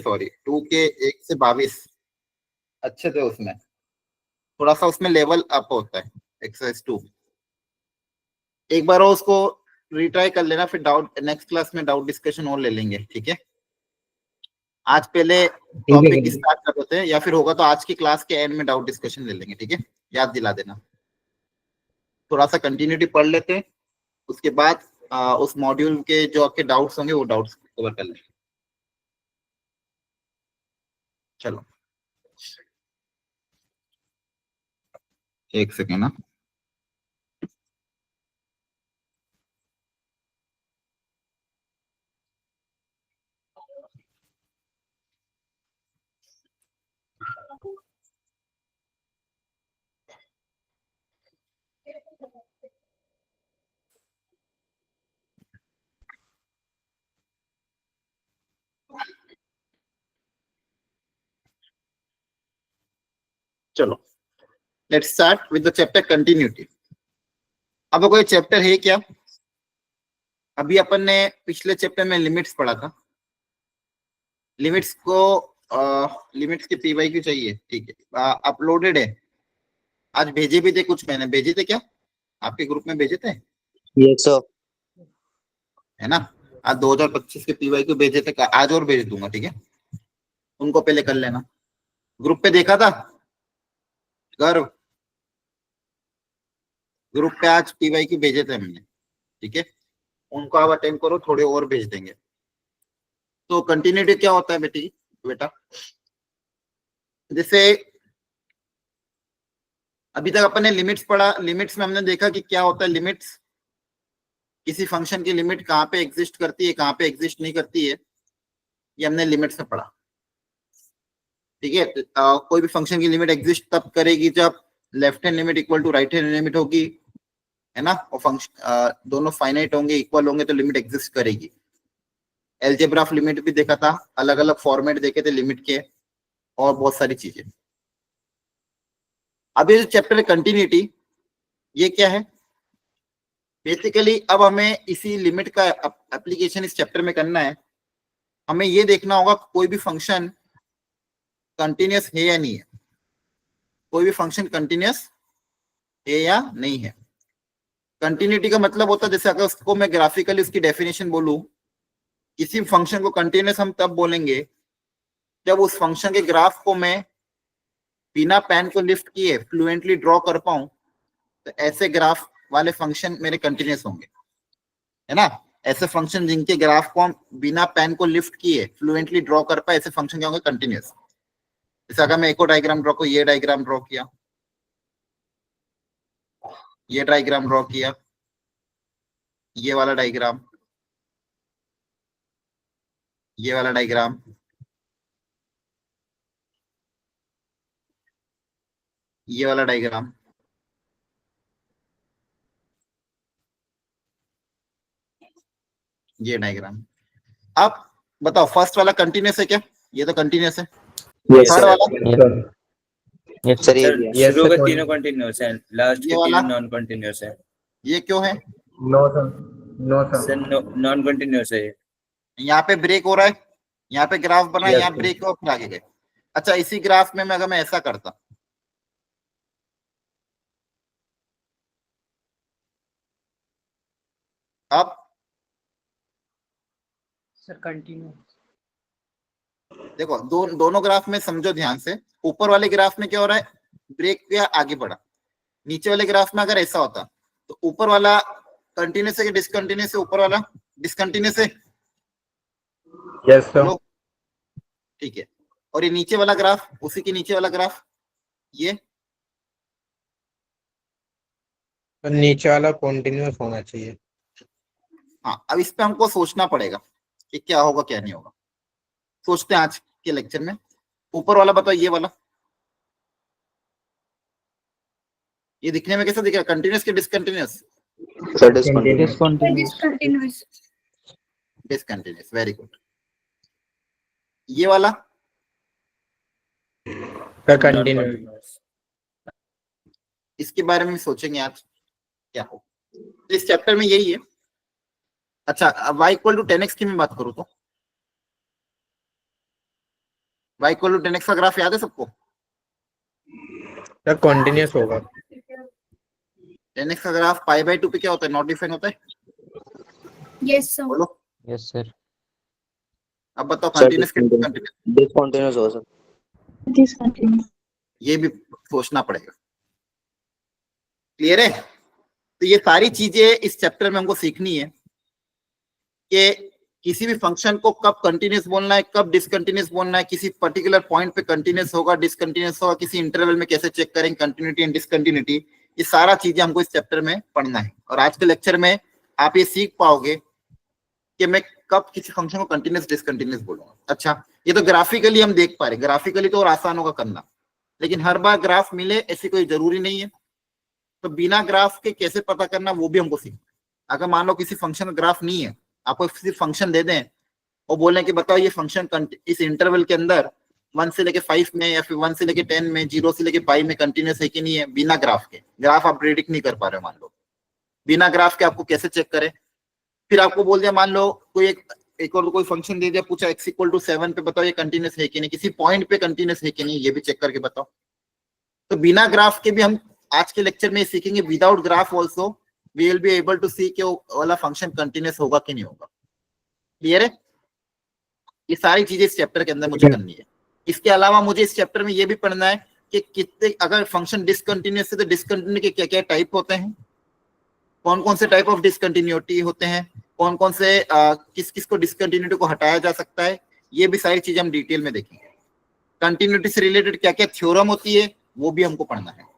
Sorry 2 के 1 से 22 अच्छे थे, उसमें थोड़ा सा उसमें लेवल अप होता है एक्सरसाइज 2। एक बार वो उसको रिट्राई कर लेना, फिर डाउट नेक्स्ट क्लास में डाउट डिस्कशन और ले लेंगे, ठीक है। आज पहले टॉपिक स्टार्ट कर देते हैं, या फिर होगा तो आज की क्लास के एंड में डाउट डिस्कशन ले लेंगे, ठीक है। याद दिला देना, थोड़ा सा कंटिन्यूटी पढ़ लेते हैं, उसके बाद उस मॉड्यूल के जो आपके डाउट्स होंगे वो डाउट्स कवर कर लेंगे। चलो एक सेकेंड ना। चलो let's start with the chapter continuity. अब कोई चैप्टर है क्या? अभी अपन ने पिछले चैप्टर में लिमिट्स पढ़ा था। लिमिट्स को लिमिट्स के पीवाईक्यू चाहिए, ठीक है, अपलोडेड है। आज भेजे भी थे कुछ, मैंने भेजे थे क्या आपके ग्रुप में? भेजे थे यस सर, है ना। आज 2025 के पीवाईक्यू भेजे थे, आज और भेज दूंगा, ठीक है। उनको पहले कर लेना। ग्रुप पे देखा था गर्व? ग्रुप पे आज पीवाईक्यू भेजे थे हमने, ठीक है। उनको आप अटेंड करो, थोड़े और भेज देंगे। तो कंटिन्यूटी क्या होता है बेटा? जैसे अभी तक अपन ने लिमिट्स पढ़ा, लिमिट्स में हमने देखा कि क्या होता है लिमिट्स। किसी फंक्शन की लिमिट कहाँ पे एग्जिस्ट करती है, कहाँ पे एग्जिस्ट नहीं करती है, ये हमने लिमिट्स में पढ़ा, ठीक है। कोई भी फंक्शन की लिमिट एग्जिस्ट तब करेगी जब left hand limit equal to right hand limit होगी, है ना। और फंक्शन दोनों फाइनाइट होंगे, इक्वल होंगे, तो लिमिट एग्जिस्ट करेगी। एल्जेब्रा ऑफ लिमिट भी देखा था, अलग अलग फॉर्मेट देखे थे लिमिट के, और बहुत सारी चीजें। अब ये जो चैप्टर है कंटिन्यूटी, ये क्या है बेसिकली? अब हमें इसी लिमिट का एप्लीकेशन इस चैप्टर में करना है। हमें ये देखना होगा कोई भी फंक्शन कंटिन्यूअस है या नहीं है। कोई भी फंक्शन कंटिन्यूअस है या नहीं है। कंटिन्यूटी का मतलब होता है, जैसे अगर उसको मैं ग्राफिकली उसकी डेफिनेशन बोलूं, किसी फंक्शन को कंटिन्यूअस हम तब बोलेंगे जब उस फंक्शन के ग्राफ को मैं बिना पेन को लिफ्ट किए फ्लुएंटली ड्रॉ कर पाऊं, तो ऐसे ग्राफ वाले फंक्शन मेरे कंटिन्यूअस होंगे, है ना। ऐसे फंक्शन जिनके ग्राफ को हम बिना पेन को लिफ्ट किए फ्लुएंटली ड्रॉ कर पाए, ऐसे फंक्शन क्या होंगे? कंटिन्यूअस। जैसे अगर मैं एक और डायग्राम ड्रॉ को, ये डायग्राम ड्रॉ किया, ये डायग्राम ड्रॉ किया, ये वाला डायग्राम, ये वाला डायग्राम, ये वाला डायग्राम, ये डायग्राम। अब बताओ फर्स्ट वाला कंटिन्यूअस है क्या? ये तो कंटिन्यूअस है। यस थर्ड सर, वाला, यस सर, ये भी है। शुरू के तीनों कंटिन्यूअस है, लास्ट ये के वाला, तीनों नॉन कंटिन्यूअस है। ये क्यों है? No sir, no sir. Sir non continuous है ये। यहाँ पे ब्रेक हो रहा है, यहाँ पे ग्राफ बना है, Yes, यहाँ sir. ब्रेक हो, फिर आगे गए। अच्छा, इसी ग्राफ में मैं अगर मैं ऐसा करता, अब सर कंटिन्यू। देखो दोनों ग्राफ में समझो ध्यान से। ऊपर वाले ग्राफ में क्या हो रहा है? ब्रेक किया, आगे बढ़ा। नीचे वाले ग्राफ में अगर ऐसा होता तो ऊपर वाला कंटिन्यूस है कि डिसकंटिन्यूस है? ऊपर वाला डिसकंटिन्यूस है, यस सर। बोलो। ठीक है। और ये नीचे वाला ग्राफ, उसी के नीचे वाला ग्राफ, ये नीचे वाला कॉन्टिन्यूअस होना चाहिए। हाँ। अब इस पे हमको सोचना पड़ेगा कि क्या होगा क्या नहीं होगा। सोचते हैं आज के लेक्चर में। ऊपर वाला बताओ, ये वाला, ये दिखने में कैसा दिख रहा है? कंटिन्यूस के discontinuous? Sir discontinuous. Discontinuous, very good. ये वाला कंटिन्यूअस। इसके बारे में सोचेंगे आज क्या हो। इस चैप्टर में यही है। अच्छा, y इक्वल टू 10x की मैं बात करूँ तो y इक्वल टू 10x का ग्राफ याद है सबको? सर कंटिन्यूअस होगा। 10x का ग्राफ पाई बाय 2 पे क्या होता है? नॉट डिफाइन होता है। Yes, sir. बोलो Yes, sir. अब बताओ Sir, कंटिन्यूअस के कंटिन्यूअस Discontinuous होगा सर। Discontinuous. ये भी सोचना पड़ेगा। क्लियर है? तो ये सारी चीजें इस चैप्टर में हमको सीखनी है कि किसी भी फंक्शन को कब कंटिन्यूअस बोलना है, कब डिसकंटिन्यूअस बोलना है, किसी पर्टिकुलर पॉइंट पे कंटिन्यूअस होगा, डिसकंटिन्यूअस होगा, किसी इंटरवल में कैसे चेक करेंगे कंटिन्यूटी एंड डिसकंटिन्यूटी, ये सारा चीजें हमको इस चैप्टर में पढ़ना है। और आज के लेक्चर में आप ये सीख पाओगे कि मैं कब किसी फंक्शन को कंटिन्यूअस डिसकंटिन्यूअस बोलूंगा। अच्छा, ये तो ग्राफिकली हम देख पा रहे, ग्राफिकली तो और आसान होगा करना, लेकिन हर बार ग्राफ मिले ऐसी कोई जरूरी नहीं है। तो बिना ग्राफ के कैसे पता करना वो भी हमको सीखना। अगर मान लो किसी फंक्शन का ग्राफ नहीं है, आपको किसी फंक्शन दे दें और बोलें कि बताओ ये फंक्शन इस इंटरवल के अंदर 1 से लेके 5 में या फिर 1 से लेके 10 में, 0 से लेके पाई में कंटिन्यूअस है कि नहीं है, बिना ग्राफ के, ग्राफ आप प्रेडिक्ट नहीं कर पा रहे, मान लो बिना ग्राफ के आपको कैसे चेक करें। फिर आपको बोल दिया, मान लो कोई एक और कोई फंक्शन दे दिया, पूछा x इक्वल टू 7 पे बताओ ये कंटिन्यूअस है कि नहीं, किसी पॉइंट पे कंटिन्यूअस है कि नहीं, ये भी चेक करके बताओ। तो बिना ग्राफ के भी हम आज के लेक्चर में सीखेंगे, without graph also we will be able to see कि वो वाला फंक्शन कंटिन्यूअस होगा कि नहीं होगा। क्लियर है? ये सारी चीजें इस चैप्टर के अंदर मुझे करनी है। इसके अलावा मुझे इस चैप्टर में ये भी पढ़ना है कि कितने, अगर फंक्शन डिसकंटिन्यूअस है तो डिसकंटिन्यू के क्या क्या टाइप होते हैं, कौन कौन से टाइप ऑफ डिसकंटिन्यूटी होते हैं, कौन कौन से किस किस को डिसकंटिन्यूटी को हटाया जा सकता है, ये भी सारी चीजें हम डिटेल में देखेंगे। कंटिन्यूटी से रिलेटेड क्या क्या थ्योरम होती है वो भी हमको पढ़ना है।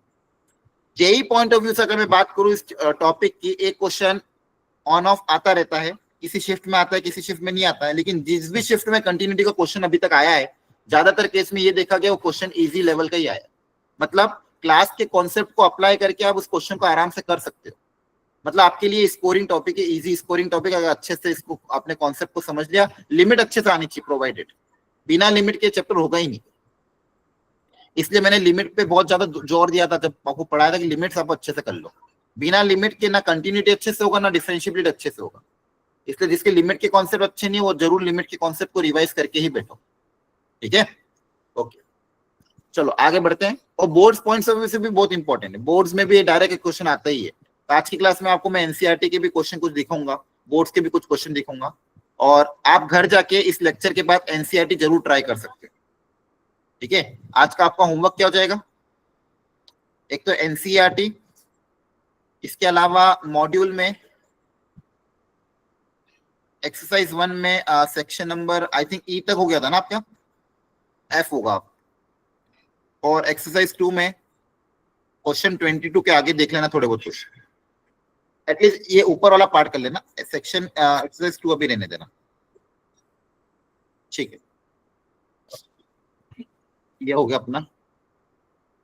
जेई पॉइंट ऑफ व्यू से अगर मैं बात करूं इस टॉपिक की, एक क्वेश्चन ऑन ऑफ आता रहता है, किसी शिफ्ट में आता है किसी शिफ्ट में नहीं आता है, लेकिन जिस भी शिफ्ट में कंटिन्यूटी का क्वेश्चन अभी तक आया है, ज्यादातर केस में ये देखा गया वो क्वेश्चन इजी लेवल का ही आया। मतलब क्लास के कॉन्सेप्ट को अप्लाई करके आप उस क्वेश्चन को आराम से कर सकते हो। मतलब आपके लिए स्कोरिंग टॉपिक है, इजी स्कोरिंग टॉपिक। अगर अच्छे से इसको आपने कॉन्सेप्ट को समझ लिया, लिमिट अच्छे से आनी चाहिए प्रोवाइडेड, बिना लिमिट के चैप्टर होगा ही नहीं। इसलिए मैंने लिमिट पे बहुत ज्यादा जोर दिया था जब आपको पढ़ाया था कि लिमिट्स आप अच्छे से कर लो। बिना लिमिट के ना कंटिन्यूटी अच्छे से होगा ना डिफरेंशिएबिलिटी अच्छे से होगा। इसलिए जिसके लिमिट के कॉन्सेप्ट अच्छे नहीं, वो जरूर लिमिट के कॉन्सेप्ट को रिवाइज करके ही बैठो। ठीक है, ओके, चलो आगे बढ़ते हैं। और बोर्ड्स पॉइंट्स ऑफ व्यू से भी बहुत इंपॉर्टेंट है, बोर्ड्स में भी डायरेक्ट क्वेश्चन आता ही है। तो आज की क्लास में आपको मैं एनसीईआरटी के भी क्वेश्चन कुछ दिखाऊंगा, बोर्ड्स के भी कुछ क्वेश्चन दिखाऊंगा, और आप घर जाके इस लेक्चर के बाद एनसीईआरटी जरूर ट्राई कर सकते हैं। ठीक है, आज का आपका होमवर्क क्या हो जाएगा? एक तो एनसीईआरटी, इसके अलावा मॉड्यूल में एक्सरसाइज 1 में सेक्शन नंबर आई थिंक ई तक हो गया था ना आपका, एफ होगा, और एक्सरसाइज 2 में क्वेश्चन 22 के आगे देख लेना थोड़े बहुत कुछ, एटलीस्ट ये ऊपर वाला पार्ट कर लेना, सेक्शन एक्सरसाइज 2 अभी रहने देना। ठीक है, ये हो गया अपना।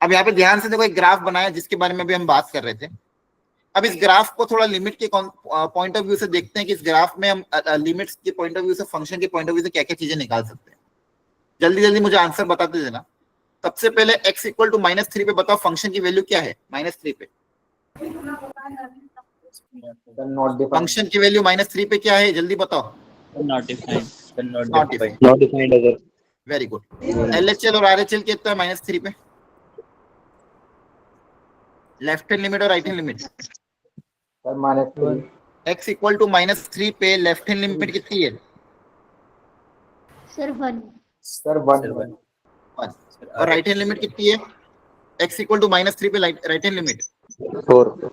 अब यहाँ पे ध्यान से देखो, एक ग्राफ बनाया जिसके बारे में भी हम बात कर रहे थे। अब इस ग्राफ को थोड़ा लिमिट के पॉइंट ऑफ व्यू से देखते हैं कि इस ग्राफ में हम लिमिट्स के पॉइंट ऑफ व्यू से, फंक्शन के पॉइंट ऑफ व्यू से क्या क्या चीजें निकाल सकते हैं। जल्दी जल्दी मुझे आंसर बताते देना। सबसे पहले x इक्वल टू -3 पे बताओ फंक्शन की वैल्यू क्या है? -3 पे फंक्शन की वैल्यू -3 पे क्या है, जल्दी बताओ। Not defined. Not defined. Not defined as a very good. LHL और RHL कितना है -3 पे? लेफ्ट हैंड लिमिट और right hand limit? Sir -3 x equal to -3 पे लेफ्ट हैंड लिमिट कितनी है? Sir, 1. सर 1 और राइट हैंड लिमिट कितनी है? x इक्वल टू -3 पे right hand limit? 4.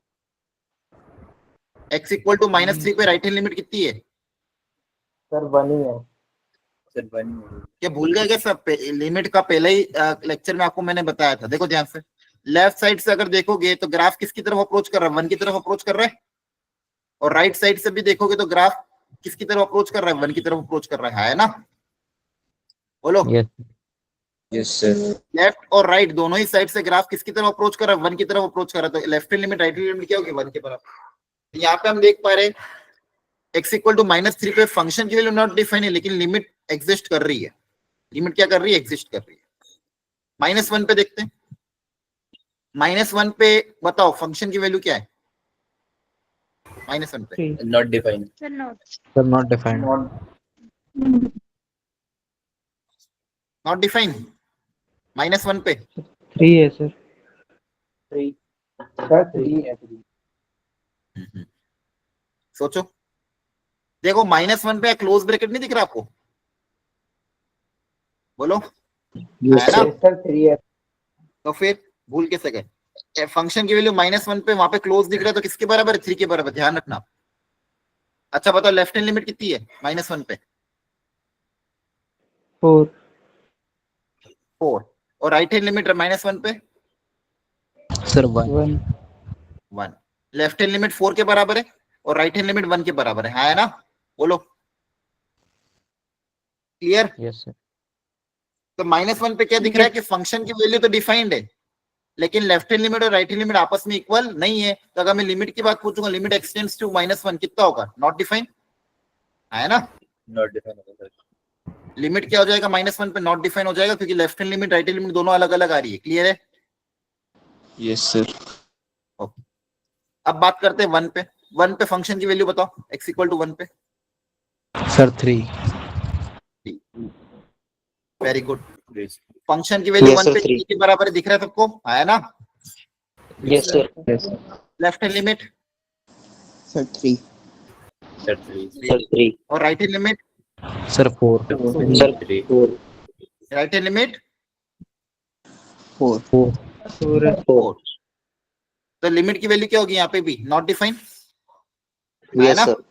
x equal to -3 पे राइट हैंड लिमिट कितनी है? सर 1 ही है। Sir, 1. क्या भूल गए क्या सब? लिमिट का पहले ही लेक्चर में आपको मैंने बताया था। देखो ध्यान से, लेफ्ट साइड से अगर देखोगे तो ग्राफ किसकी तरफ अप्रोच कर रहा है? 1 की तरफ अप्रोच कर रहा है। और राइट साइड से भी देखोगे तो ग्राफ किसकी तरफ अप्रोच कर रहा है? 1 की तरफ अप्रोच कर रहा है ना? बोलो। Yes. Yes, sir. लेफ्ट और राइट दोनों ही साइड से ग्राफ किसकी तरफ अप्रोच कर रहा है? 1 की तरफ अप्रोच कर रहा है। तो left hand limit right hand limit क्या होगी? 1 की तरफ। यहाँ पे हम देख पा रहे x इक्वल टू -3 पे फंक्शन की वैल्यू नॉट डिफाइन है, लेकिन लिमिट एग्जिस्ट कर रही है। लिमिट क्या कर रही है? एग्जिस्ट कर रही है। -1 पे देखते हैं, -1 पे बताओ फंक्शन की वैल्यू क्या है? -1 पे Not defined. Sir, not. Sir, not defined. Not Mm. Not defined, -1 पे 3 है सर। थ्री सर 3 है 3। सोचो, देखो -1 पे क्लोज ब्रैकेट नहीं दिख रहा आपको, बोलो है ना? सर 3 है। तो फिर भूल कैसे गए? फंक्शन की वैल्यू -1 पे वहां पे क्लोज दिख रहा है तो किसके बराबर है? 3 के बराबर, ध्यान रखना। अच्छा बताओ लेफ्ट हैंड लिमिट कितनी है -1 पे? 4 4। और राइट हैंड लिमिट -1 पे sir one 1 1। Left hand limit 4 के बराबर है और राइट हैंड लिमिट 1 के बराबर है ना? बोलो क्लियर? यस सर तो -1 पे क्या दिख रहा है कि फंक्शन की वैल्यू तो डिफाइंड है, लेकिन लेफ्ट हैंड लिमिट और राइट हैंड लिमिट आपस में इक्वल नहीं है। तो अगर मैं लिमिट की बात पूछूंगा, लिमिट एक्सटेंड्स टू -1, कितना होगा? नॉट डिफाइंड है ना? नॉट डिफाइंड होगा सर। लिमिट क्या हो जाएगा? -1 पे नॉट डिफाइन हो जाएगा, क्योंकि left hand limit right hand limit दोनों अलग अलग आ रही है। क्लियर है? Yes sir. ओके, अब बात करते हैं 1 पे। 1 पे फंक्शन की वैल्यू बताओ, x इक्वल टू 1 पे। Sir 3 very good. फंक्शन की वैल्यू Yes, 1 sir, पे 3. 3 के बराबर दिख रहा है सबको, है ना? Yes, sir. Left hand limit Sir, 3. Sir three Sir, 3. और right hand limit, sir 4 Sir, three 4. Right hand limit 4. 4 4। तो लिमिट की वैल्यू क्या होगी यहाँ पे भी? नॉट डिफाइंड है Yes, ना? sir.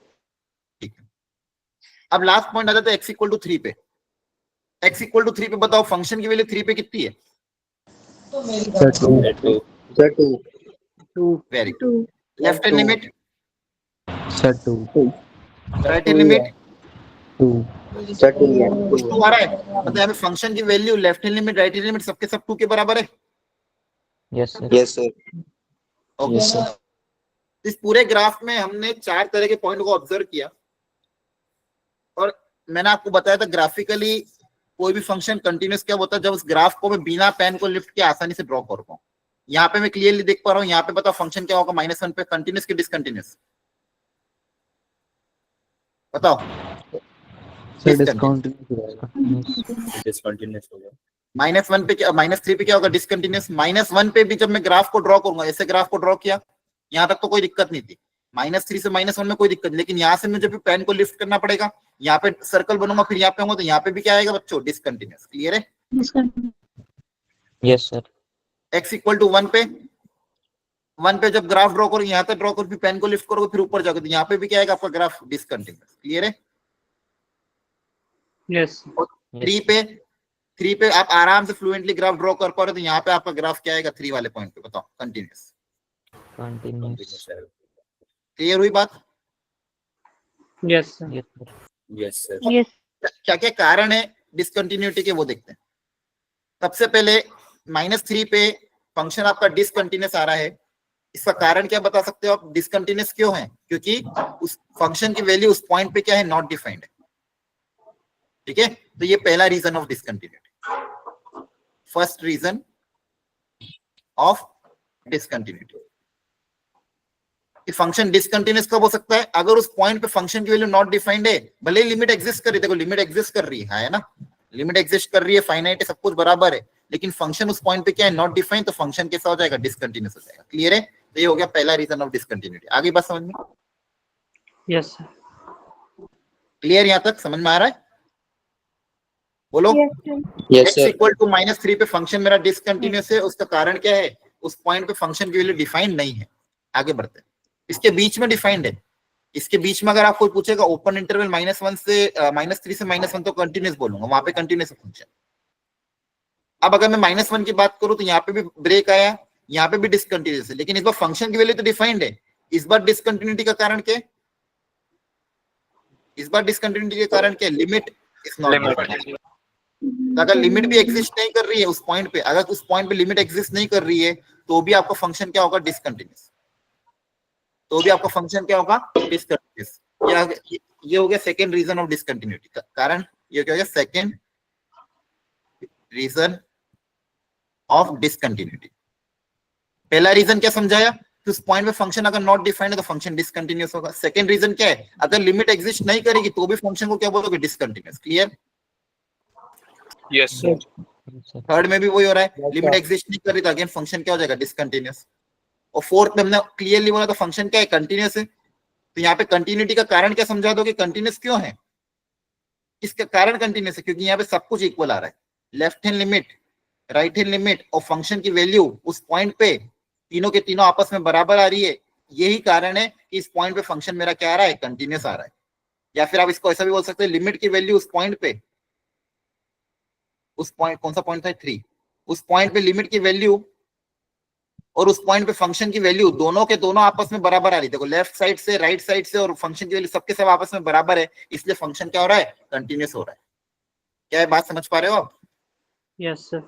ठीक है। अब लास्ट पॉइंट आ जाता है x इक्वल टू 3 पे। x इक्वल टू 3 पे बताओ फंक्शन की वैल्यू 3 पे कितनी है? Sir 2 two Sir, 2. 2 very good. 2. Left hand limit, sir 2 right hand limit 2 Sir, 2. कुछ 2 आ रहा है, मतलब हमें फंक्शन की value left hand limit right hand limit सबके सब 2 के बराबर है। Yes sir. Yes, sir. Okay, Yes, sir. इस पूरे ग्राफ में हमने 4 तरह के पॉइंट को ऑब्जर्व किया और मैंने आपको बताया था ग्राफिकली कोई भी फंक्शन कंटिन्यूस क्या होता है जब उस ग्राफ को मैं बिना पेन को लिफ्ट के आसानी से ड्रॉ कर पाऊं। यहाँ पे मैं क्लियरली देख पा रहा हूँ, यहाँ पे बताओ फंक्शन क्या होगा -1 पे, कंटिन्यूस की डिसकंटिन्यूस? बताओ। Sir discontinuous. डिसकंटिन्यूस हो गया। -1 पे क्या, -3 पे क्या होगा? डिसकंटिन्यूस। -1 पे भी जब मैं ग्राफ को ड्रॉ करूंगा, ऐसे ग्राफ को ड्रॉ किया, यहाँ तक तो कोई दिक्कत नहीं थी। -3 से -1 में कोई दिक्कत नहीं, लेकिन यहाँ से मुझे भी पेन को लिफ्ट करना पड़ेगा, यहाँ पे सर्कल बनूंगा, फिर यहाँ पे होगा, तो यहाँ पे भी क्या आएगा बच्चों? डिसकंटिन्यूस। क्लियर है? Yes sir. x equal to 1 पे, 1 पे जब ग्राफ ड्रॉ करो, यहाँ तक ड्रॉ करो, फिर पेन को लिफ्ट करोगे, फिर ऊपर जाओगे, तो यहाँ पे भी क्या आएगा आपका? Graph discontinuous. क्लियर है? यस 3 पे आप आराम से फ्लुएंटली ग्राफ ड्रॉ कर पा रहे हो, तो यहाँ पे आपका ग्राफ क्या आएगा? 3 वाले पॉइंट पे बताओ, कंटिन्यूस। कंटिन्यूस क्लियर हुई बात? Yes yes sir. Yes. क्या क्या कारण है डिसकंटिन्यूटी के, वो देखते हैं। सबसे पहले -3 पे फंक्शन आपका डिसकंटिन्यूस आ रहा है, इसका कारण क्या बता सकते हो आप? डिसकंटिन्यूस क्यों है? क्योंकि उस फंक्शन की वैल्यू उस पॉइंट पे क्या है? नॉट डिफाइंड है। ठीक है, तो ये पहला reason of discontinuity, first reason of discontinuity. Function discontinuous कब हो सकता है? अगर उस पॉइंट पे फंक्शन की वैल्यू नॉट डिफाइंड है, भले ही लिमिट एग्जिस्ट कर रही है, देखो लिमिट एग्जिस्ट कर रही है ना, लिमिट एग्जिस्ट कर रही है, फाइनाइट है, सब कुछ बराबर है, लेकिन फंक्शन उस पॉइंट पे क्या है? नॉट डिफाइंड, तो फंक्शन कैसा हो जाएगा? डिसकंटिन्यूस हो जाएगा। क्लियर है? तो ये हो गया पहला रीजन ऑफ डिसकंटिन्यूटी। आगे बात समझ में? Yes clear? यहां तक समझ में आ रहा है? बोलो। Yes, sir. Yes, x sir. Equal to -3 पे फंक्शन मेरा डिसकंटिन्यूस है, उसका कारण क्या है? उस पॉइंट पे फंक्शन की वैल्यू डिफाइंड नहीं है। आगे बढ़ते हैं, इसके बीच में डिफाइंड है। इसके बीच में अगर आप कोई पूछेगा ओपन इंटरवल -3 से -1 तो कंटिन्यूस बोलूंगा, वहां पे कंटिन्यूस फंक्शन। अब अगर मैं -1 की बात करूं तो यहाँ पे भी ब्रेक आया, यहाँ पे भी डिसकंटिन्यूस है, लेकिन इस बार फंक्शन की वैल्यू तो डिफाइंड है। इस बार डिसकंटिन्यूटी का कारण क्या है? इस बार डिसकंटिन्यूटी के कारण क्या है? Limit is not defined. अगर लिमिट भी एग्जिस्ट नहीं कर रही है उस पॉइंट पे, अगर उस पॉइंट पे लिमिट एग्जिस्ट नहीं कर रही है, तो भी आपका फंक्शन क्या होगा? डिसकंटिन्यूस। तो भी आपका फंक्शन क्या होगा? डिसकंटिन्यूस। ये हो गया सेकंड रीजन ऑफ डिसकंटिन्यूटी का कारण। ये क्या हो गया? Second reason of discontinuity. पहला रीजन क्या समझाया? कि उस पॉइंट पे फंक्शन अगर नॉट डिफाइंड है तो फंक्शन डिसकंटिन्यूस होगा। सेकंड रीजन क्या है? अगर लिमिट एग्जिस्ट नहीं करेगी तो भी फंक्शन को क्या बोलोगे? Discontinuous. Clear? Yes, sir. Yes, sir. Third में भी वही हो रहा है, Yes, लिमिट sir. एग्जिस्ट नहीं कर रही तो अगेन फंक्शन क्या हो जाएगा, डिसकंटिन्यूअस। और फोर्थ में हमने क्लियरली बोला तो फंक्शन क्या है, कंटिन्यूअस है। तो यहाँ पे कंटिन्यूटी का कारण क्या समझा दो कि कंटिन्यूअस क्यों है, इसका कारण कंटिन्यूअस है क्योंकि यहाँ पे सब कुछ इक्वल आ रहा है। Left hand limit, right hand limit और फंक्शन की वैल्यू उस पॉइंट पे तीनों के तीनों आपस में बराबर आ रही है। यही कारण है कि इस पॉइंट पे फंक्शन मेरा क्या आ रहा है, कंटिन्यूअस आ रहा है। या फिर आप इसको ऐसा भी बोल सकते हैं, लिमिट की वैल्यू उस पॉइंट पे, उस पॉइंट, कौन सा पॉइंट था, 3, उस पॉइंट पे लिमिट की वैल्यू और उस पॉइंट पे फंक्शन की वैल्यू दोनों के दोनों आपस में बराबर आ रही है। देखो लेफ्ट साइड से, राइट साइड से और फंक्शन की वैल्यू सबके सब आपस में बराबर है, इसलिए फंक्शन क्या हो रहा है, कंटिन्यूअस हो रहा है। क्या ये बात समझ पा रहे हो आप? Yes, sir.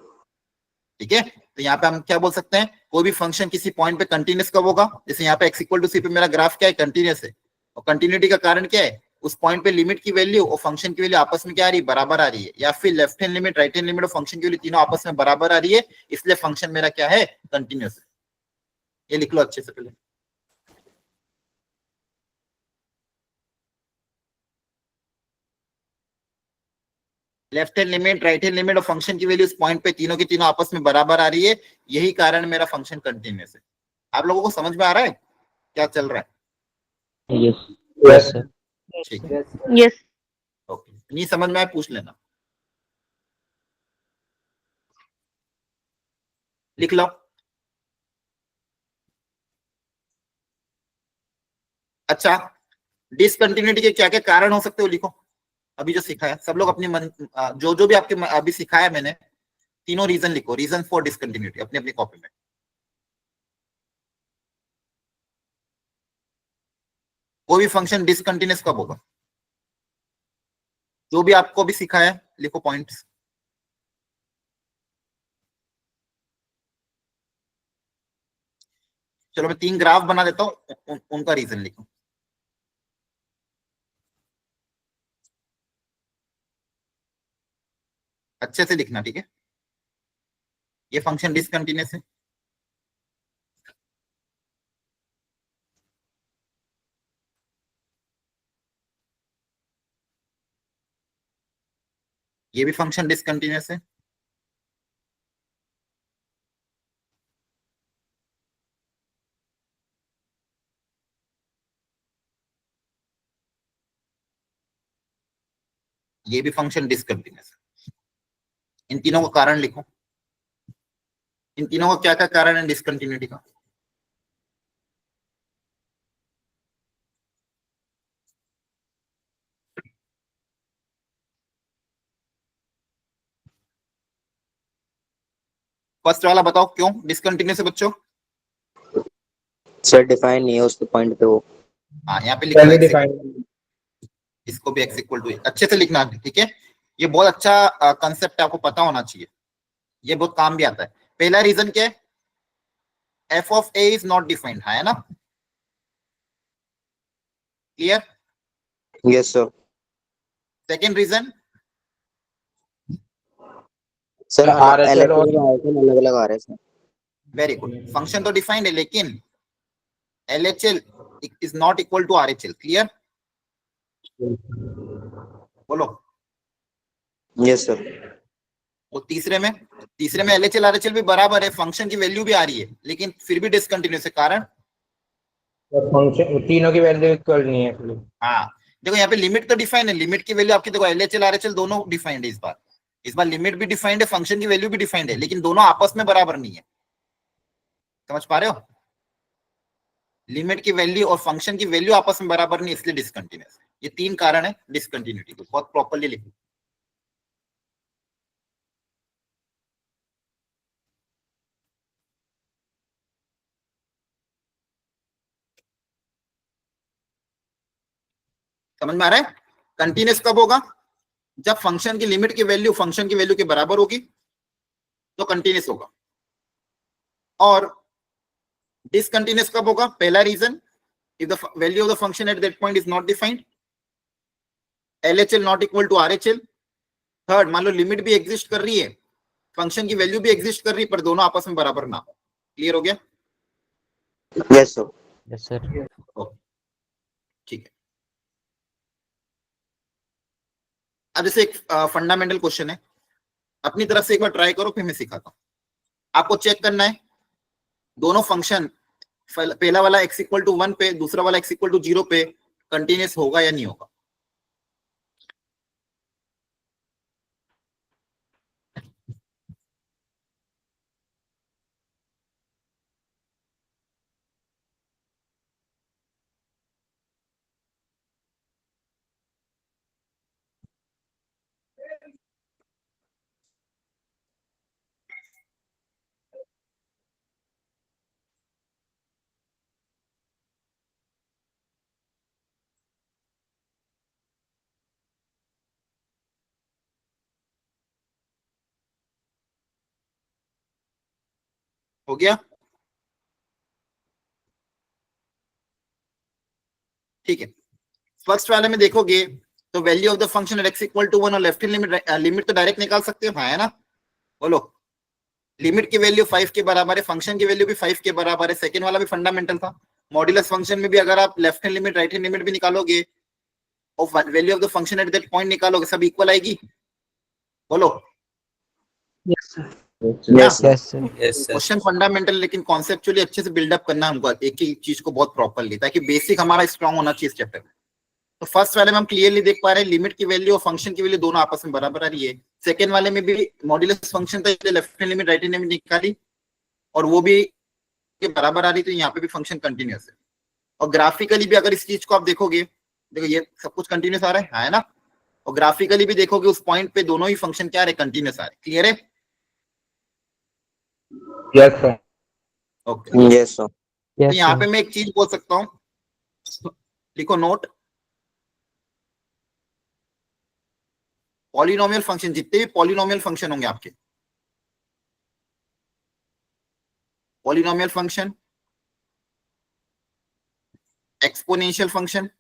ठीक है, तो यहाँ पे हम क्या बोल सकते हैं, कोई भी फंक्शन किसी पॉइंट पे कंटिन्यूअस कब होगा, जैसे यहाँ पे x इक्वल टू सी पे मेरा ग्राफ क्या है, कंटिन्यूअस है। और कंटिन्यूटी का कारण क्या है, उस पॉइंट पे लिमिट की वैल्यू और फंक्शन की वैल्यू आपस में क्या आ रही है, बराबर आ रही है। या फिर left hand limit, right hand limit और फंक्शन की वैल्यू तीनों आपस में बराबर आ रही है, इसलिए फंक्शन मेरा क्या है, कंटिन्यूअस है। ये लिख लो अच्छे से पहले। Left hand limit, right hand limit और फंक्शन की वैल्यू इस पॉइंट पे तीनों की तीनों आपस में बराबर आ रही है, यही कारण मेरा फंक्शन कंटिन्यूअस है। आप लोगों को समझ में आ रहा है क्या चल रहा है? Yes. Yes. Yes, sir. ठीक है, Yes. Yes. ओके, नहीं समझ में आया पूछ लेना। लिख लो। अच्छा, डिसकंटिन्यूटी के क्या क्या कारण हो सकते हो, लिखो। अभी जो सिखाया सब लोग अपनी मन, जो जो भी आपके अभी सिखाया मैंने, तीनों रीजन लिखो, रीजन फॉर डिसकंटिन्यूटी अपनी अपनी कॉपी में। कोई भी फंक्शन डिसकंटिन्यूअस कब होगा, जो भी आपको भी सिखाया लिखो पॉइंट्स। चलो मैं 3 ग्राफ बना देता हूँ, उनका रीजन लिखो। अच्छे से लिखना, ठीक है। ये फंक्शन डिसकंटिन्यूअस है, ये भी फंक्शन डिसकंटिन्यूअस है, ये भी फंक्शन डिसकंटिन्यूअस है। इन तीनों का कारण लिखो, इन तीनों का क्या क्या कारण है डिसकंटिन्यूटी का। फर्स्ट वाला बताओ क्यों डिसकंटिन्यूअस है बच्चों। सर डिफाइन नहीं है उस पॉइंट पे वो। हाँ, यहाँ पे लिखो Value x, defined. इसको भी x इक्वल टू, अच्छे से लिखना, ठीक है। ये बहुत अच्छा कंसेप्ट है, आपको पता होना चाहिए, ये बहुत काम भी आता है। पहला रीजन क्या है, f of a is not defined, है ना, clear. Yes sir. Second reason, sir RHL और अलग अलग आ रहे हैं सर। वेरी गुड, फंक्शन तो डिफाइंड है लेकिन LHL is not equal to RHL, clear. बोलो। Yes sir. वो तीसरे में LHL RHL भी बराबर है, फंक्शन की वैल्यू भी आ रही है, लेकिन फिर भी डिसकंटिन्यूअस है, कारण फंक्शन तीनों की वैल्यू इक्वल नहीं है actually. हाँ देखो यहाँ पे लिमिट तो डिफाइंड है, लिमिट की वैल्यू आपकी देखो LHL RHL दोनों डिफाइंड है इस बार लिमिट भी डिफाइंड है, फंक्शन की वैल्यू भी डिफाइंड है, लेकिन दोनों आपस में बराबर नहीं है। समझ पा रहे हो, लिमिट की वैल्यू और फंक्शन की वैल्यू आपस में बराबर नहीं, इसलिए डिसकंटिन्यूअस है। ये 3 कारण है डिसकंटिन्यूटी को, बहुत प्रॉपर्ली लिखो। समझ में आ रहा है, कंटिन्यूअस कब होगा, जब फंक्शन की लिमिट की वैल्यू फंक्शन की वैल्यू के बराबर होगी तो कंटिन्यूअस होगा। और डिसकंटिन्यूअस कब होगा, पहला reason, if the value of the function at that point is not defined, LHL not equal to RHL। Third, मान लो लिमिट भी एग्जिस्ट कर रही है, फंक्शन की वैल्यू भी एग्जिस्ट कर रही है, पर दोनों आपस में बराबर ना हो। क्लियर हो गया? Yes sir. Yes, sir. ठीक है। अब जैसे एक फंडामेंटल क्वेश्चन है, अपनी तरफ से एक बार ट्राई करो, फिर मैं सिखाता हूँ। आपको चेक करना है दोनों फंक्शन, पहला वाला x इक्वल टू 1 पे, दूसरा वाला x इक्वल टू 0 पे कंटिन्यूस होगा या नहीं होगा। हो गया, ठीक है। फर्स्ट वाले में देखोगे तो value of the function at x equal to 1 और लेफ्ट हैंड लिमिट तो डायरेक्ट निकाल सकते हो, है ना। बोलो, लिमिट की वैल्यू 5 के बराबर है, फंक्शन की वैल्यू भी 5 के बराबर है। सेकंड वाला भी फंडामेंटल था। मॉड्यूलस फंक्शन में भी अगर आप left hand limit right hand limit भी निकालोगे और value of the function at that point निकालोगे, सब इक्वल आएगी। बोलो, Yes, sir. Yes, sir. Question fundamental, लेकिन कॉन्सेप्चुअली अच्छे से बिल्डअप करना है हमको एक ही चीज को बहुत प्रॉपरली, ताकि बेसिक हमारा स्ट्रांग होना चाहिए इस चैप्टर में। तो फर्स्ट वाले में हम क्लियरली देख पा रहे हैं लिमिट की वैल्यू और फंक्शन की वैल्यू दोनों आपस में बराबर आ रही है। सेकंड वाले में भी मॉड्यूलस फंक्शन था, इसलिए left hand limit right hand limit निकाली और वो भी के बराबर आ रही, तो यहाँ पे भी फंक्शन कंटिन्यूअस है। और ग्राफिकली भी अगर इस चीज को आप देखोगे, देखो ये सब कुछ कंटिन्यूअस आ रहा है ना। और ग्राफिकली भी देखोगे उस पॉइंट पे दोनों ही फंक्शन क्या आ रहे, कंटिन्यूअस आ रहे। क्लियर है? Yes sir. Okay. Yes, sir. तो Yes, यहाँ sir. पे मैं एक चीज बोल सकता हूँ, लिखो नोट, पॉलिनोमियल फंक्शन, जितने भी पॉलिनोमियल फंक्शन होंगे आपके, polynomial function, exponential function,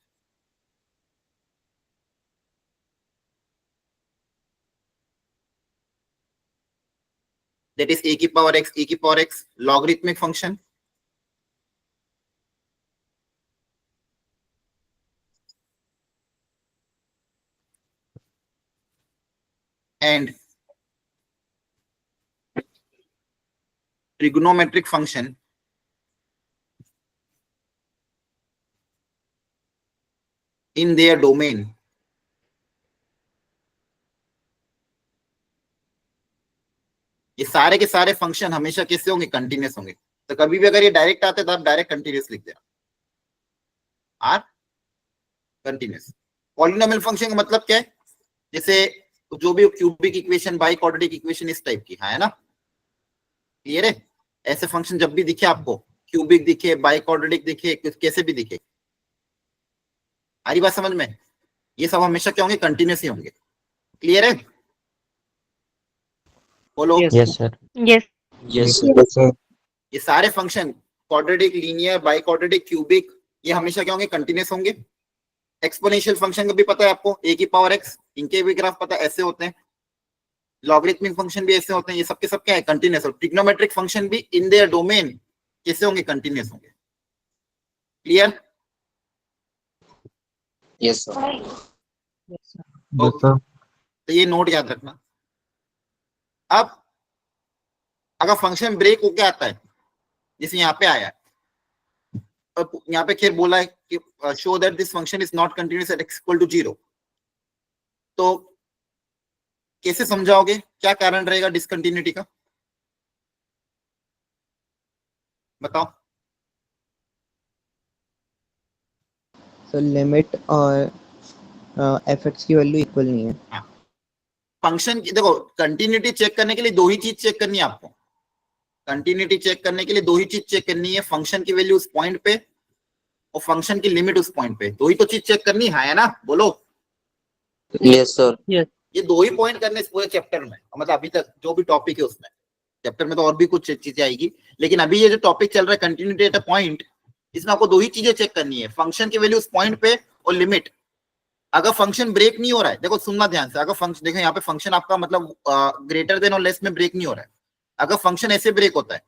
that is a की पावर x, e की power x, logarithmic function, and trigonometric function in their domain, ये सारे के सारे फंक्शन हमेशा कैसे होंगे, कंटिन्यूअस होंगे। तो कभी भी अगर ये डायरेक्ट आते तो आप डायरेक्ट कंटिन्यूअस लिख देना, आर कंटिन्यूअस। पॉलिनोमियल फंक्शन का मतलब क्या है, जैसे जो भी cubic equation, by quadratic equation इस टाइप की, है ना। क्लियर है? ऐसे फंक्शन जब भी दिखे आपको, क्यूबिक दिखे, बाई क्वाड्रेटिक दिखे, कैसे भी दिखे, आ रही बात समझ में, ये सब हमेशा क्या होंगे, कंटिन्यूअस ही होंगे। क्लियर है? बोलो। Yes, sir. Yes. Yes, Yes. ये सारे function quadratic, linear, by quadratic, cubic, ये हमेशा क्या होंगे, कंटिन्यूअस होंगे। एक्सपोनेंशियल फंक्शन का भी पता है आपको, ए की पावर एक्स, इनके भी ग्राफ पता है, ऐसे होते हैं। लॉगरिथमिक फंक्शन भी ऐसे होते हैं, ये सब के सब क्या है, कंटिन्यूअस। और ट्रिग्नोमेट्रिक फंक्शन भी इन देयर डोमेन कैसे होंगे, कंटिन्यूअस होंगे। क्लियर? yes, sir. ओके, तो ये नोट याद रखना। अब अगर फंक्शन ब्रेक होके आता है, जैसे यहाँ पे आया है, और यहाँ पे खैर बोला है कि show that this function is not continuous at x equal to 0, तो कैसे समझाओगे, क्या कारण रहेगा डिसकंटिन्यूटी का, बताओ। सर लिमिट और एफ की वैल्यू इक्वल नहीं है। फंक्शन की देखो, कंटिन्यूटी चेक करने के लिए दो ही चीज चेक करनी है आपको। कंटिन्यूटी चेक करने के लिए दो ही चीज चेक करनी है, फंक्शन की वैल्यू उस पॉइंट पे और फंक्शन की लिमिट उस पॉइंट पे, दो ही तो चीज चेक करनी है ना। बोलो, Yes, sir. ये दो ही पॉइंट करने इस पूरे चैप्टर में, मतलब अभी तक जो भी टॉपिक है उसमें। चैप्टर में तो और भी कुछ चीजें आएगी, लेकिन अभी ये जो टॉपिक चल रहा है कंटिन्यूटी एट अ पॉइंट, इसमें आपको दो ही चीजें चेक करनी है, फंक्शन की वैल्यू उस पॉइंट पे और लिमिट। अगर फंक्शन ब्रेक नहीं हो रहा है, देखो सुनना ध्यान से, अगर फंक्शन देखो यहाँ पे फंक्शन आपका मतलब ग्रेटर देन और लेस में ब्रेक नहीं हो रहा है। अगर फंक्शन ऐसे ब्रेक होता है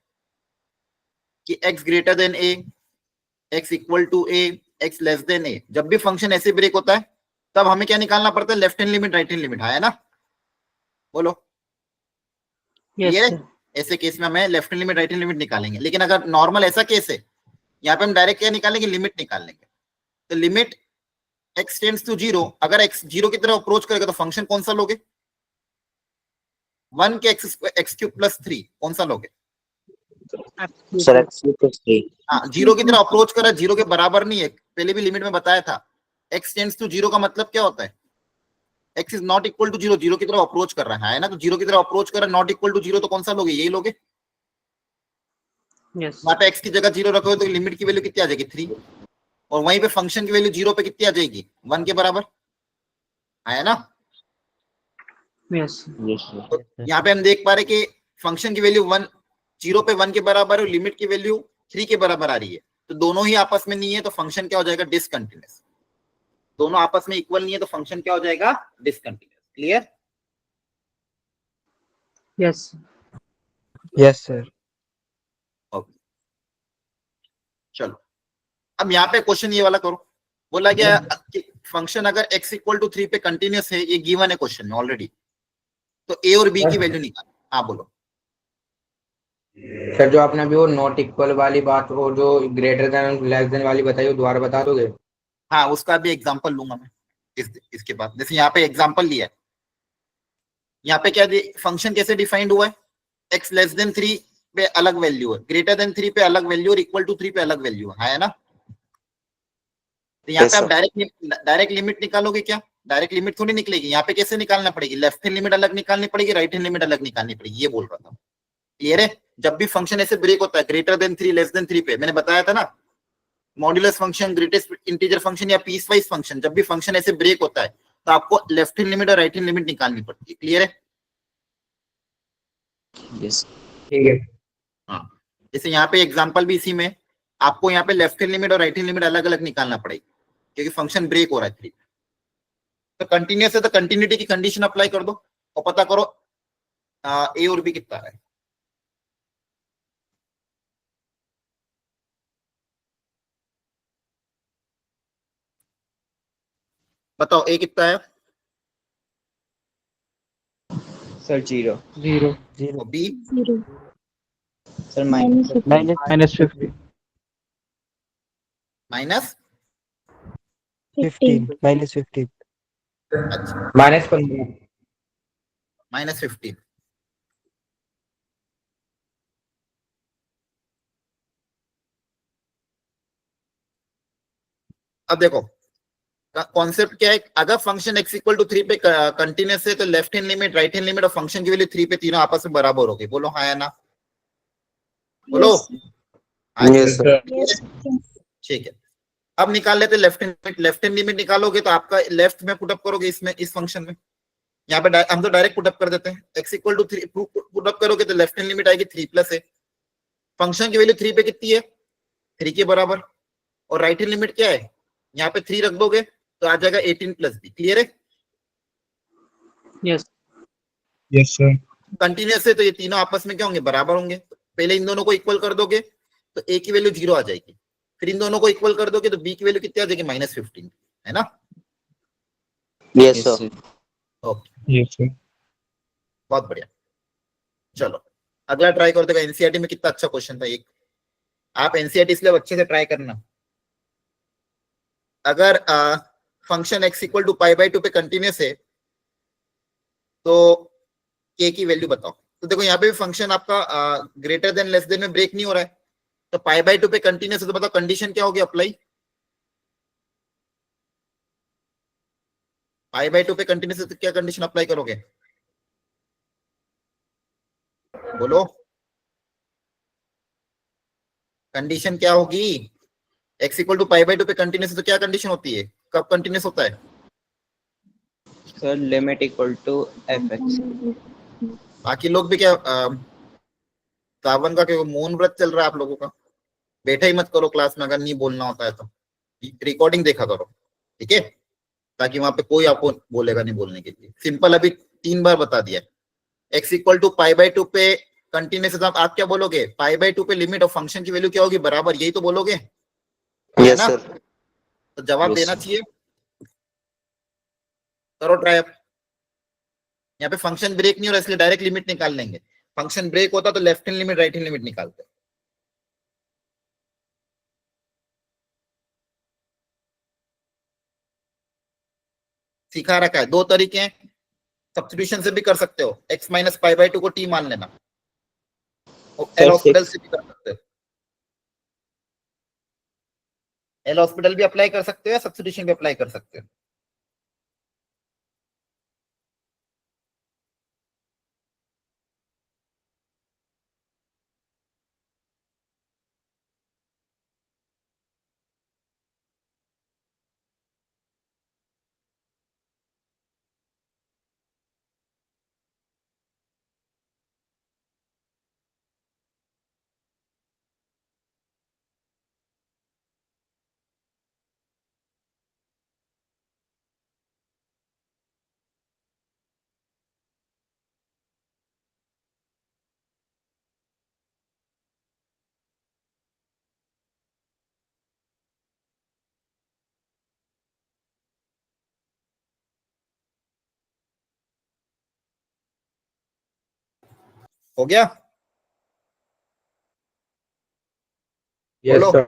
कि x greater than a, x equal to a, x less than a, जब भी फंक्शन ऐसे ब्रेक होता है तब हमें क्या निकालना पड़ता है, left hand limit right hand limit, है ना। बोलो, Yes, ये sir. ऐसे केस में हमें left hand limit right hand limit निकालेंगे, लेकिन अगर नॉर्मल ऐसा केस है यहाँ पे हम डायरेक्ट क्या निकालेंगे, लिमिट निकाल लेंगे। तो लिमिट x टेंड्स टू 0, अगर x 0 की तरफ अप्रोच करेगा तो फंक्शन कौन सा लोगे, 1 के x क्यूब प्लस 3 कौन सा लोगे? सर x plus 3 हाँ, 0 की तरफ अप्रोच करा, 0 के बराबर नहीं है, पहले भी लिमिट में बताया था। x टेंड्स टू 0 का मतलब क्या होता है, x is not equal to 0, 0 की तरफ अप्रोच कर रहा है ना, तो 0 की तरफ अप्रोच कर रहा है, नॉट इक्वल टू 0, तो कौन सा लोगे, यही लोगे। Yes. वहां पे x की जगह 0 रखोगे तो लिमिट की वैल्यू कितनी आ जाएगी, 3, और वहीं पे फंक्शन की वैल्यू 0 पे कितनी आ जाएगी, 1 के बराबर आया ना। Yes. yes sir तो यहाँ पे हम देख पा रहे कि फंक्शन की वैल्यू 1 0 पे 1 के बराबर है और लिमिट की वैल्यू 3 के बराबर आ रही है, तो दोनों ही आपस में नहीं है, तो फंक्शन क्या हो जाएगा, डिसकंटिन्यूअस। दोनों आपस में इक्वल नहीं है तो फंक्शन क्या हो जाएगा, discontinuous. Clear? Yes. Yes sir. चलो अब यहाँ पे क्वेश्चन ये वाला करो, बोला गया कि फंक्शन अगर x इक्वल टू 3 पे कंटिन्यूअस है, ये गिवन है क्वेश्चन में ऑलरेडी, तो a और b की वैल्यू निकाल। हाँ बोलो। सर जो आपने अभी वो नॉट इक्वल वाली बात, वो जो ग्रेटर देन लेस देन वाली बताई, वो दोबारा बता दोगे? हाँ उसका भी एग्जांपल लूंगा मैं इसके बाद। जैसे यहाँ पे एग्जांपल लिया है, यहाँ पे क्या फंक्शन कैसे डिफाइंड हुआ है, x लेस देन 3 पे अलग वैल्यू है, ग्रेटर देन 3 पे अलग वैल्यू और इक्वल टू 3 पे अलग वैल्यू है ना। तो यहाँ Yes, पे आप sir. डायरेक्ट लिमिट निकालोगे क्या, डायरेक्ट लिमिट थोड़ी निकलेगी, यहाँ पे कैसे निकालना पड़ेगी, लेफ्ट हैंड लिमिट अलग निकालनी पड़ेगी, राइट हैंड लिमिट अलग निकालनी पड़ेगी, ये बोल रहा था। क्लियर है? जब भी फंक्शन ऐसे ब्रेक होता है ग्रेटर देन 3 लेस देन 3 पे, मैंने बताया था ना, modulus function, greatest integer function या पीस वाइज फंक्शन, जब भी फंक्शन ऐसे ब्रेक होता है तो आपको लेफ्ट हैंड लिमिट और राइट हैंड लिमिट निकालनी पड़ती है। क्लियर है? yes ठीक है। हाँ, जैसे यहाँ पे एग्जांपल भी इसी में, आपको यहाँ पे लेफ्ट हैंड लिमिट और राइट हैंड लिमिट अलग अलग निकालना पड़ेगी क्योंकि फंक्शन ब्रेक हो रहा है 3। तो कंटिन्यूअस है तो कंटिन्यूटी की कंडीशन अप्लाई कर दो और पता करो ए और बी कितना है। बताओ ए कितना है Sir, 0. 0 और B 0. Sir, minus. minus 50 minus 15. minus 15 अच्छा -15। माइनस 15। अब देखो कॉन्सेप्ट क्या है, अगर फंक्शन x इक्वल टू 3 पे कंटिन्यूअस है तो left hand limit right hand limit और फंक्शन की वैल्यू 3 पे तीनों आपस में बराबर होगी। बोलो हाँ या ना, बोलो। हाँ, yes sir Yes. ठीक है। अब निकाल लेते left hand limit. Left hand limit निकालोगे तो आपका लेफ्ट में पुटअप करोगे इसमें, इस फंक्शन में, यहाँ पे हम तो डायरेक्ट पुटअप कर देते हैं। x इक्वल टू 3 पुटअप करोगे तो लेफ्ट हैंड लिमिट आएगी 3 प्लस है, फंक्शन की वैल्यू 3 पे कितनी है, 3 के बराबर, और राइट हैंड लिमिट क्या है, यहाँ पे 3 रख दोगे तो आ जाएगा 18 प्लस बी। क्लियर है? Yes. Yes sir. कंटिन्यूअस है तो ये तीनों आपस में क्या होंगे, बराबर होंगे। पहले इन दोनों को इक्वल कर दोगे तो ए की वैल्यू 0 आ जाएगी, फिर इन दोनों को इक्वल कर दोगे तो बी की वैल्यू कितनी आ जाएगी, -15, है ना। yes sir okay, yes sir. बहुत बढ़िया। चलो अगला ट्राई कर देगा। एनसीईआरटी में कितना अच्छा क्वेश्चन था एक, आप एनसीईआरटी इसलिए अच्छे से ट्राई करना। अगर फंक्शन x इक्वल टू π/2 पे कंटिन्यूअस है तो k की वैल्यू बताओ। तो देखो यहाँ पे भी फंक्शन आपका ग्रेटर देन लेस देन में ब्रेक नहीं हो रहा है, तो π/2 पे कंटिन्यूअस है तो बताओ कंडीशन क्या होगी अप्लाई। π/2 पे कंटिन्यूअस है तो क्या कंडीशन अप्लाई करोगे, बोलो। कंडीशन क्या होगी, x इक्वल टू π/2 पे कंटिन्यूअस है तो क्या कंडीशन होती है, कब कंटिन्यूअस होता है। Sir, limit equal to fx. बाकी लोग भी क्या सावन का क्या मौन व्रत चल रहा है आप लोगों का, बैठा ही मत करो क्लास में, अगर नहीं बोलना होता है तो रिकॉर्डिंग देखा करो, ठीक है, ताकि वहां पे कोई आपको बोलेगा नहीं बोलने के लिए। सिंपल अभी 3 बार बता दिया। x इक्वल टू π/2 पे कंटिन्यूअस, आप क्या बोलोगे, π/2 पे लिमिट और फंक्शन की वैल्यू क्या होगी, बराबर, यही तो बोलोगे, है yes ना। sir तो जवाब Yes, देना sir. चाहिए, करो ट्राई। अब यहाँ पे फंक्शन ब्रेक नहीं हो रहा इसलिए डायरेक्ट लिमिट निकाल लेंगे। फंक्शन ब्रेक होता तो left hand limit right hand limit निकालते। सिखा रखा है, दो तरीके हैं, सब्स्टिट्यूशन से भी कर सकते हो, x माइनस पाई बाई 2 को t मान लेना, और एल हॉस्पिटल से भी कर सकते हो, एल हॉस्पिटल भी अप्लाई कर सकते हो या सब्स्टिट्यूशन भी अप्लाई कर सकते हो। हो गया? Yes, बोलो। sir.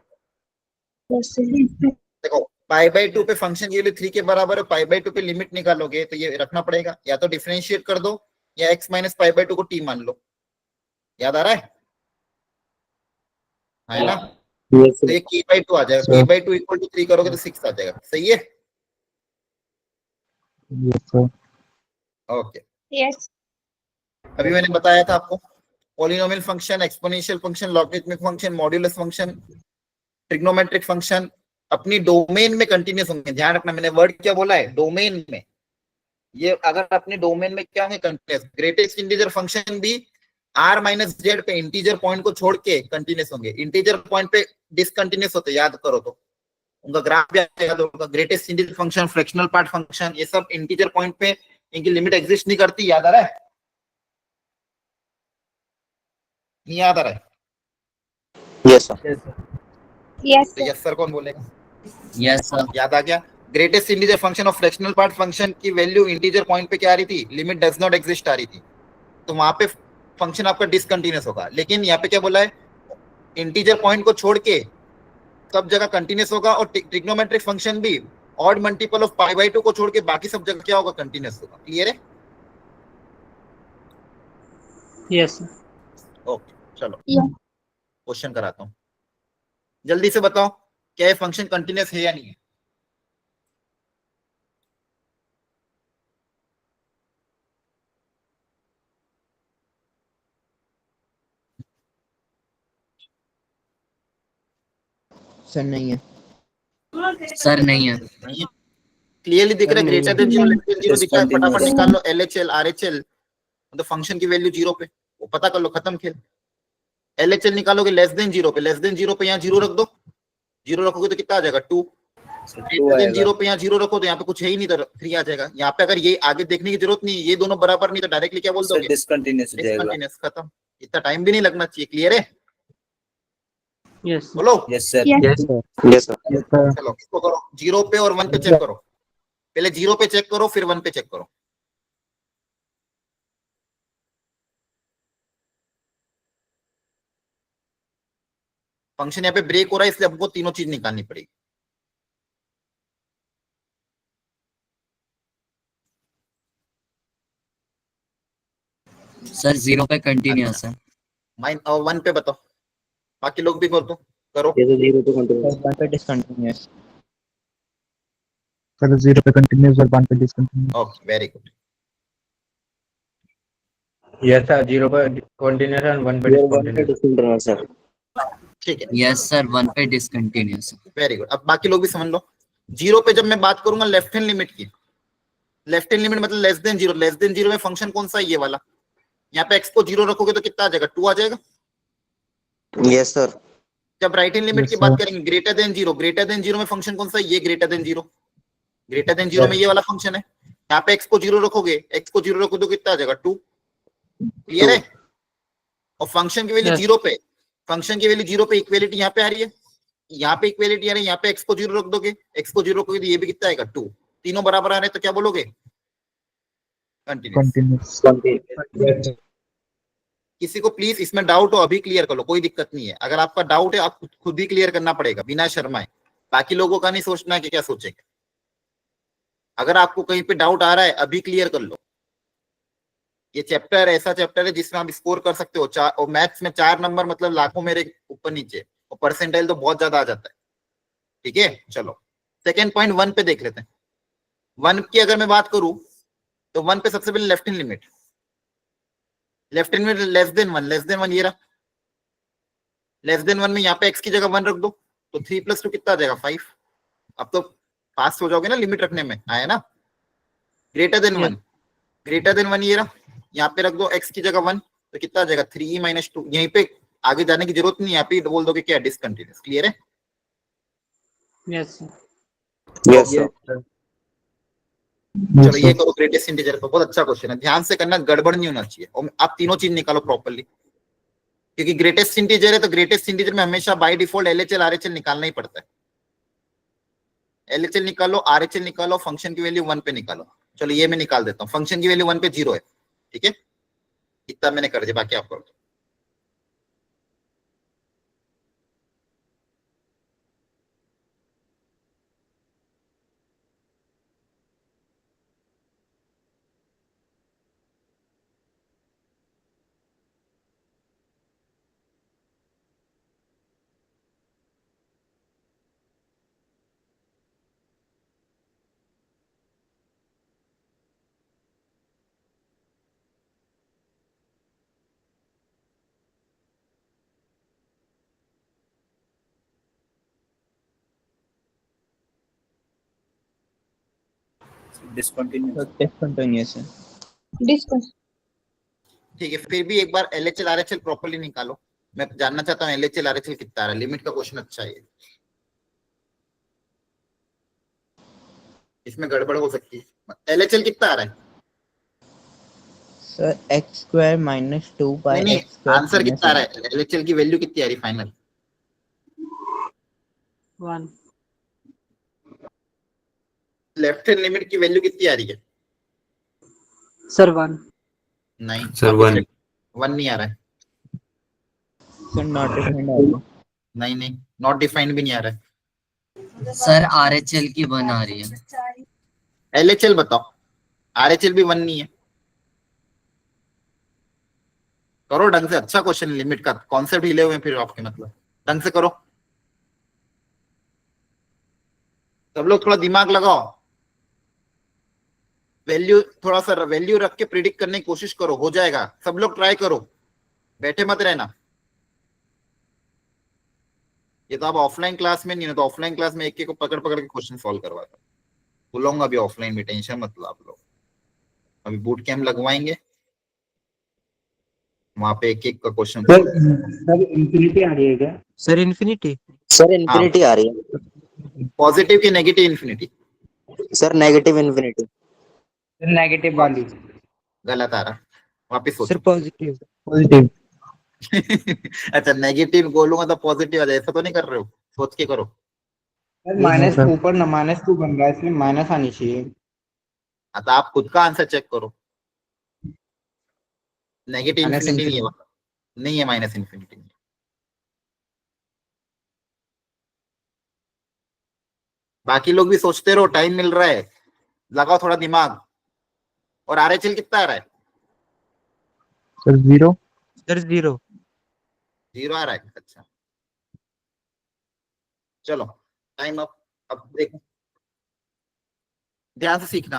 Yes, sir. देखो पाई बाई 2 पे फंक्शन ये 3 के बराबर है, पाई बाई 2 पे लिमिट निकालोगे तो ये रखना पड़ेगा, या तो डिफरेंशिएट कर दो या x माइनस पाई बाई 2 को t मान लो। याद आ रहा है ना? Yes, तो sir. ये k बाई 2 आ जाएगा, Sir. k by 2 equal to 3 करोगे तो 6 आ जाएगा। सही है? Yes, sir. ओके। Yes. अभी मैंने बताया था आपको polynomial function, exponential function, logarithmic function, modulus function, trigonometric function अपनी डोमेन में कंटिन्यूस होंगे। ध्यान रखना, मैंने वर्ड क्या बोला है, डोमेन में। ये अगर अपने डोमेन में क्या है, कंटिन्यूस। ग्रेटेस्ट इंटीजर फंक्शन भी r माइनस जेड पे इंटीजर पॉइंट को छोड़ के कंटिन्यूस होंगे, इंटीजर पॉइंट पे डिसकंटिन्यूस होते, याद करो तो उनका ग्राफ भी याद होगा। Greatest integer function, fractional part function, ये सब इंटीजर पॉइंट पे इनकी लिमिट एग्जिस्ट नहीं करती। याद आ रहा है? नहीं याद आ रहा है? Yes, sir. Yes, तो sir. यस सर कौन बोलेगा? Yes, sir. याद आ गया? ग्रेटेस्ट इंटीजर फंक्शन और फ्रैक्शनल पार्ट फंक्शन की वैल्यू इंटीजर पॉइंट पे क्या आ रही थी, लिमिट डज नॉट एग्जिस्ट आ रही थी, तो वहां पे फंक्शन आपका डिसकंटिन्यूस होगा। लेकिन यहाँ पे क्या बोला है, इंटीजर पॉइंट को छोड़ के सब जगह कंटिन्यूस होगा, और ट्रिग्नोमेट्रिक फंक्शन भी odd multiple of pi by 2 को छोड़ के बाकी सब जगह क्या होगा, कंटिन्यूस होगा। क्लियर है? Yes, sir. ओके चलो Yeah. क्वेश्चन कराता हूँ, जल्दी से बताओ क्या ये फंक्शन कंटिन्यूस है या नहीं है? सर नहीं है। सर नहीं है। नहीं है? क्लियरली दिख रहा है, ग्रेटर देन 0 लेस देन 0 दिख रहा है। फटाफट निकाल लो LHL RHL, तो फंक्शन की वैल्यू 0 पे, वो पता कर लो, खत्म खेल। LHL निकालोगे लेस देन 0 पे, लेस देन 0 पे यहाँ 0 रख दो, 0 रखोगे तो कितना आ जाएगा, 2। ग्रेटर देन 0 पे यहाँ 0 रखो तो यहाँ पे कुछ है ही नहीं, तो 3 आ जाएगा। यहाँ पे अगर ये आगे देखने की जरूरत नहीं, ये दोनों बराबर नहीं, तो डायरेक्टली क्या बोल दोगे, डिसकंटिन्यूस डिसकंटिन्यूस, खत्म। इतना टाइम भी नहीं लगना चाहिए। क्लियर है? Yes, sir. बोलो। Yes, sir. Yes. Yes, sir. Yes, sir. Yes, sir. चलो इसको करो, 0 पे और 1 पे चेक करो। पहले 0 पे चेक करो, फिर 1 पे चेक करो। फंक्शन यहाँ पे ब्रेक हो रहा है, इसलिए हमको तीनों चीज निकालनी पड़ेगी। सर 0 पे कंटिन्यूस है। 1 पे बताओ, बाकी लोग भी कर दो, करो। ये तो 0 पे कंटिन्यूस। सर 1 पे डिसकंटिन्यूअस। Sir, 0 पे continuous और 1 पे discontinuous. Okay very good. Yes, sir. 0 पर continuous and 1 पर discontinuous. Discontinuous sir. ठीक है, यस सर 1 पे डिसकंटिन्यूस। Very good. अब बाकी लोग भी समझ लो, 0 पे जब मैं बात करूंगा लेफ्ट हैंड लिमिट की, लेफ्ट हैंड लिमिट मतलब लेस देन 0, लेस देन 0 में फंक्शन कौन सा है, ये वाला। यहाँ पे x को 0 रखोगे तो कितना आ जाएगा, 2 आ जाएगा। Yes sir. जब राइट हैंड लिमिट Yes, की बात sir. करेंगे, ग्रेटर देन 0, ग्रेटर देन 0 में फंक्शन कौन सा है, ये ग्रेटर देन 0, ग्रेटर देन 0 में ये वाला फंक्शन है। यहाँ पे x को 0 रखोगे, x को 0 रखोगे तो कितना आ जाएगा, 2। क्लियर है? और फंक्शन की वैल्यू Yes. 0 पे, फंक्शन की वैल्यू 0 पे इक्वेलिटी यहाँ पे आ रही है, यहाँ पे इक्वेलिटी आ रही है, यहाँ पे x को 0 रख दोगे, x को 0 रखोगे तो ये भी कितना आएगा, 2। तीनों बराबर आ रहे हैं तो क्या बोलोगे, कंटिन्यूस। Continuous. कंटिन्यूस। किसी को प्लीज इसमें डाउट हो अभी क्लियर कर लो, कोई दिक्कत नहीं है। अगर आपका डाउट है आप खुद ही क्लियर करना पड़ेगा बिना शर्माए, बाकी लोगों का नहीं सोचना कि क्या सोचेंगे। अगर आपको कहीं पे डाउट आ रहा है अभी क्लियर कर लो। ये चैप्टर ऐसा चैप्टर है जिसमें आप स्कोर कर सकते हो। और मैथ्स में 4 नंबर मतलब लाखों मेरे ऊपर नीचे, और परसेंटाइल तो बहुत ज्यादा आ जाता है। ठीक है, चलो सेकेंड पॉइंट 1 पे देख लेते हैं। 1 की अगर मैं बात करूं तो 1 पे सबसे पहले left hand limit, left hand limit less than 1 ये रहा। लेस देन 1 में यहाँ पे x की जगह 1 रख दो तो 3 + 2 कितना आ जाएगा 5। अब तो पास हो जाओगे ना लिमिट रखने में, आया ना। ग्रेटर देन 1 ये रहा, यहाँ पे रख दो x की जगह 1 तो कितना आ जाएगा 3 - 2। यहीं पे आगे जाने की जरूरत नहीं है, यहाँ पे बोल दोगे क्या डिसकंटिन्यूअस। क्लियर है? Yes. Yes, sir. चलो ये करो ग्रेटेस्ट इंटीजर को, बहुत अच्छा क्वेश्चन है, ध्यान से करना, गड़बड़ नहीं होना चाहिए। और आप तीनों चीज निकालो प्रॉपर्ली, क्योंकि ग्रेटेस्ट इंटीजर है तो ग्रेटेस्ट इंटीजर में हमेशा बाय डिफॉल्ट LHL RHL निकालना ही पड़ता है। LHL निकालो, RHL निकालो, फंक्शन की वैल्यू 1 पे निकालो। चलो ये मैं निकाल देता हूँ, फंक्शन की वैल्यू 1 पे 0 है। ठीक है, इतना मैंने कर दिया, बाकी आप कर दो। Discontinuous है। Discuss. ठीक है, फिर भी एक बार LHL RHL प्रॉपर्ली निकालो। मैं जानना चाहता हूँ LHL RHL कितना आ रहा है। लिमिट का क्वेश्चन अच्छा है, इसमें गड़बड़ हो सकती है। LHL कितना आ रहा है? सर x² - 2 by नहीं, x² आंसर minus कितना आ रहा 1. है? LHL की वैल्यू कितनी आ रही फाइनल? 1. लेफ्ट हैंड लिमिट की वैल्यू कितनी आ रही है? Sir, 1. नहीं Sir, 1. 1 नहीं आ रहा है। सर नॉट डिफाइंड आ रही है। नहीं, नॉट डिफाइंड भी नहीं आ रहा है। सर RHL की 1 आ रही है। LHL बताओ, RHL भी 1 नहीं है। करो ढंग से, अच्छा क्वेश्चन, लिमिट का कॉन्सेप्ट हिले हुए हैं फिर आपके, मतलब ढंग से करो। सब लोग थोड़ा दिमाग लगाओ, वैल्यू थोड़ा सा वैल्यू रख के प्रिडिक्ट करने की कोशिश करो, हो जाएगा। सब लोग ट्राई करो, बैठे मत रहना। ये तो आप ऑफलाइन क्लास में नहीं हो, तो ऑफलाइन क्लास में एक एक को पकड़ पकड़ के क्वेश्चन सॉल्व करवाता बुलाऊंगा अभी ऑफलाइन में, टेंशन मत लो आप लोग। अभी बूट कैंप लगवाएंगे, वहां पे एक एक का क्वेश्चन। सर इंफिनिटी आ रही है क्या? Sir infinity. सर इन्फिनिटी आ रही है। पॉजिटिव की negative infinity? Sir negative infinity. Negative वाली। गलत आ रहा, वापिस सर सोचो। पॉजिटिव। Positive. अच्छा, नेगेटिव बोलूंगा तो पॉजिटिव आ जाए, ऐसा तो नहीं कर रहे हो? सोच के करो। Minus sir. ऊपर ना -2 बन रहा है, इसलिए माइनस आनी चाहिए। तो आप खुद का आंसर चेक करो। नेगेटिव माइनस इन्फिनिटी नहीं है, इंफिनिटी। नहीं है माइनस इन्फिनिटी। बाकी लोग भी सोचते रहो, टाइम मिल रहा है, लगाओ थोड़ा दिमाग। और RHL कितना आ रहा है? Sir, 0. सर 0. 0 आ रहा है, अच्छा चलो टाइम अप। अब देखो, ध्यान से सीखना।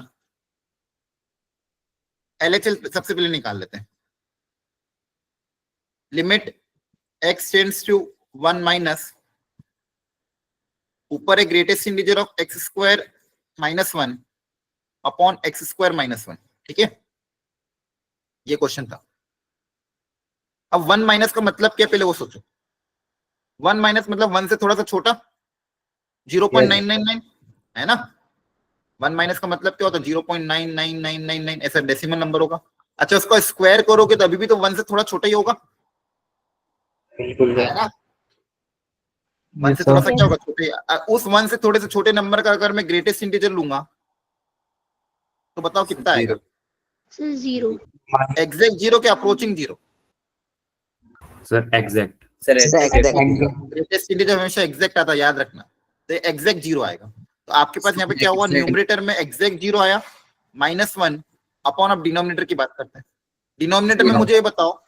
LHL सबसे पहले निकाल लेते हैं। Limit x tends to 1 minus, ऊपर है greatest integer of x² - 1 upon x² - 1। ठीक है, ये क्वेश्चन था। अब 1 माइनस का मतलब क्या, पहले वो सोचो। 1 माइनस मतलब 1 से थोड़ा सा छोटा, 0.999 है ना। 1 माइनस का मतलब क्या होता है? 0.99999, ऐसा डेसिमल नंबर होगा। अच्छा, उसको स्क्वायर करोगे तो अभी भी तो 1 से थोड़ा छोटा ही होगा, बिल्कुल है ना। 1 Yes, से sir. थोड़ा सा क्या होगा? छोटे। उस 1 से थोड़े से छोटे नंबर का अगर मैं ग्रेटेस्ट इंटीजर लूंगा तो बताओ कितना आएगा? 0. एग्जैक्ट 0 के approaching 0? Sir exact. Sir greatest integer हमेशा एग्जैक्ट आता है, याद रखना। तो एग्जैक्ट 0 आएगा। तो आपके पास यहाँ पे क्या हुआ, न्यूमरेटर में एग्जैक्ट 0 आया, -1 अपॉन, अब डिनोमिनेटर की बात करते हैं। डिनोमिनेटर में मुझे ये बताओ,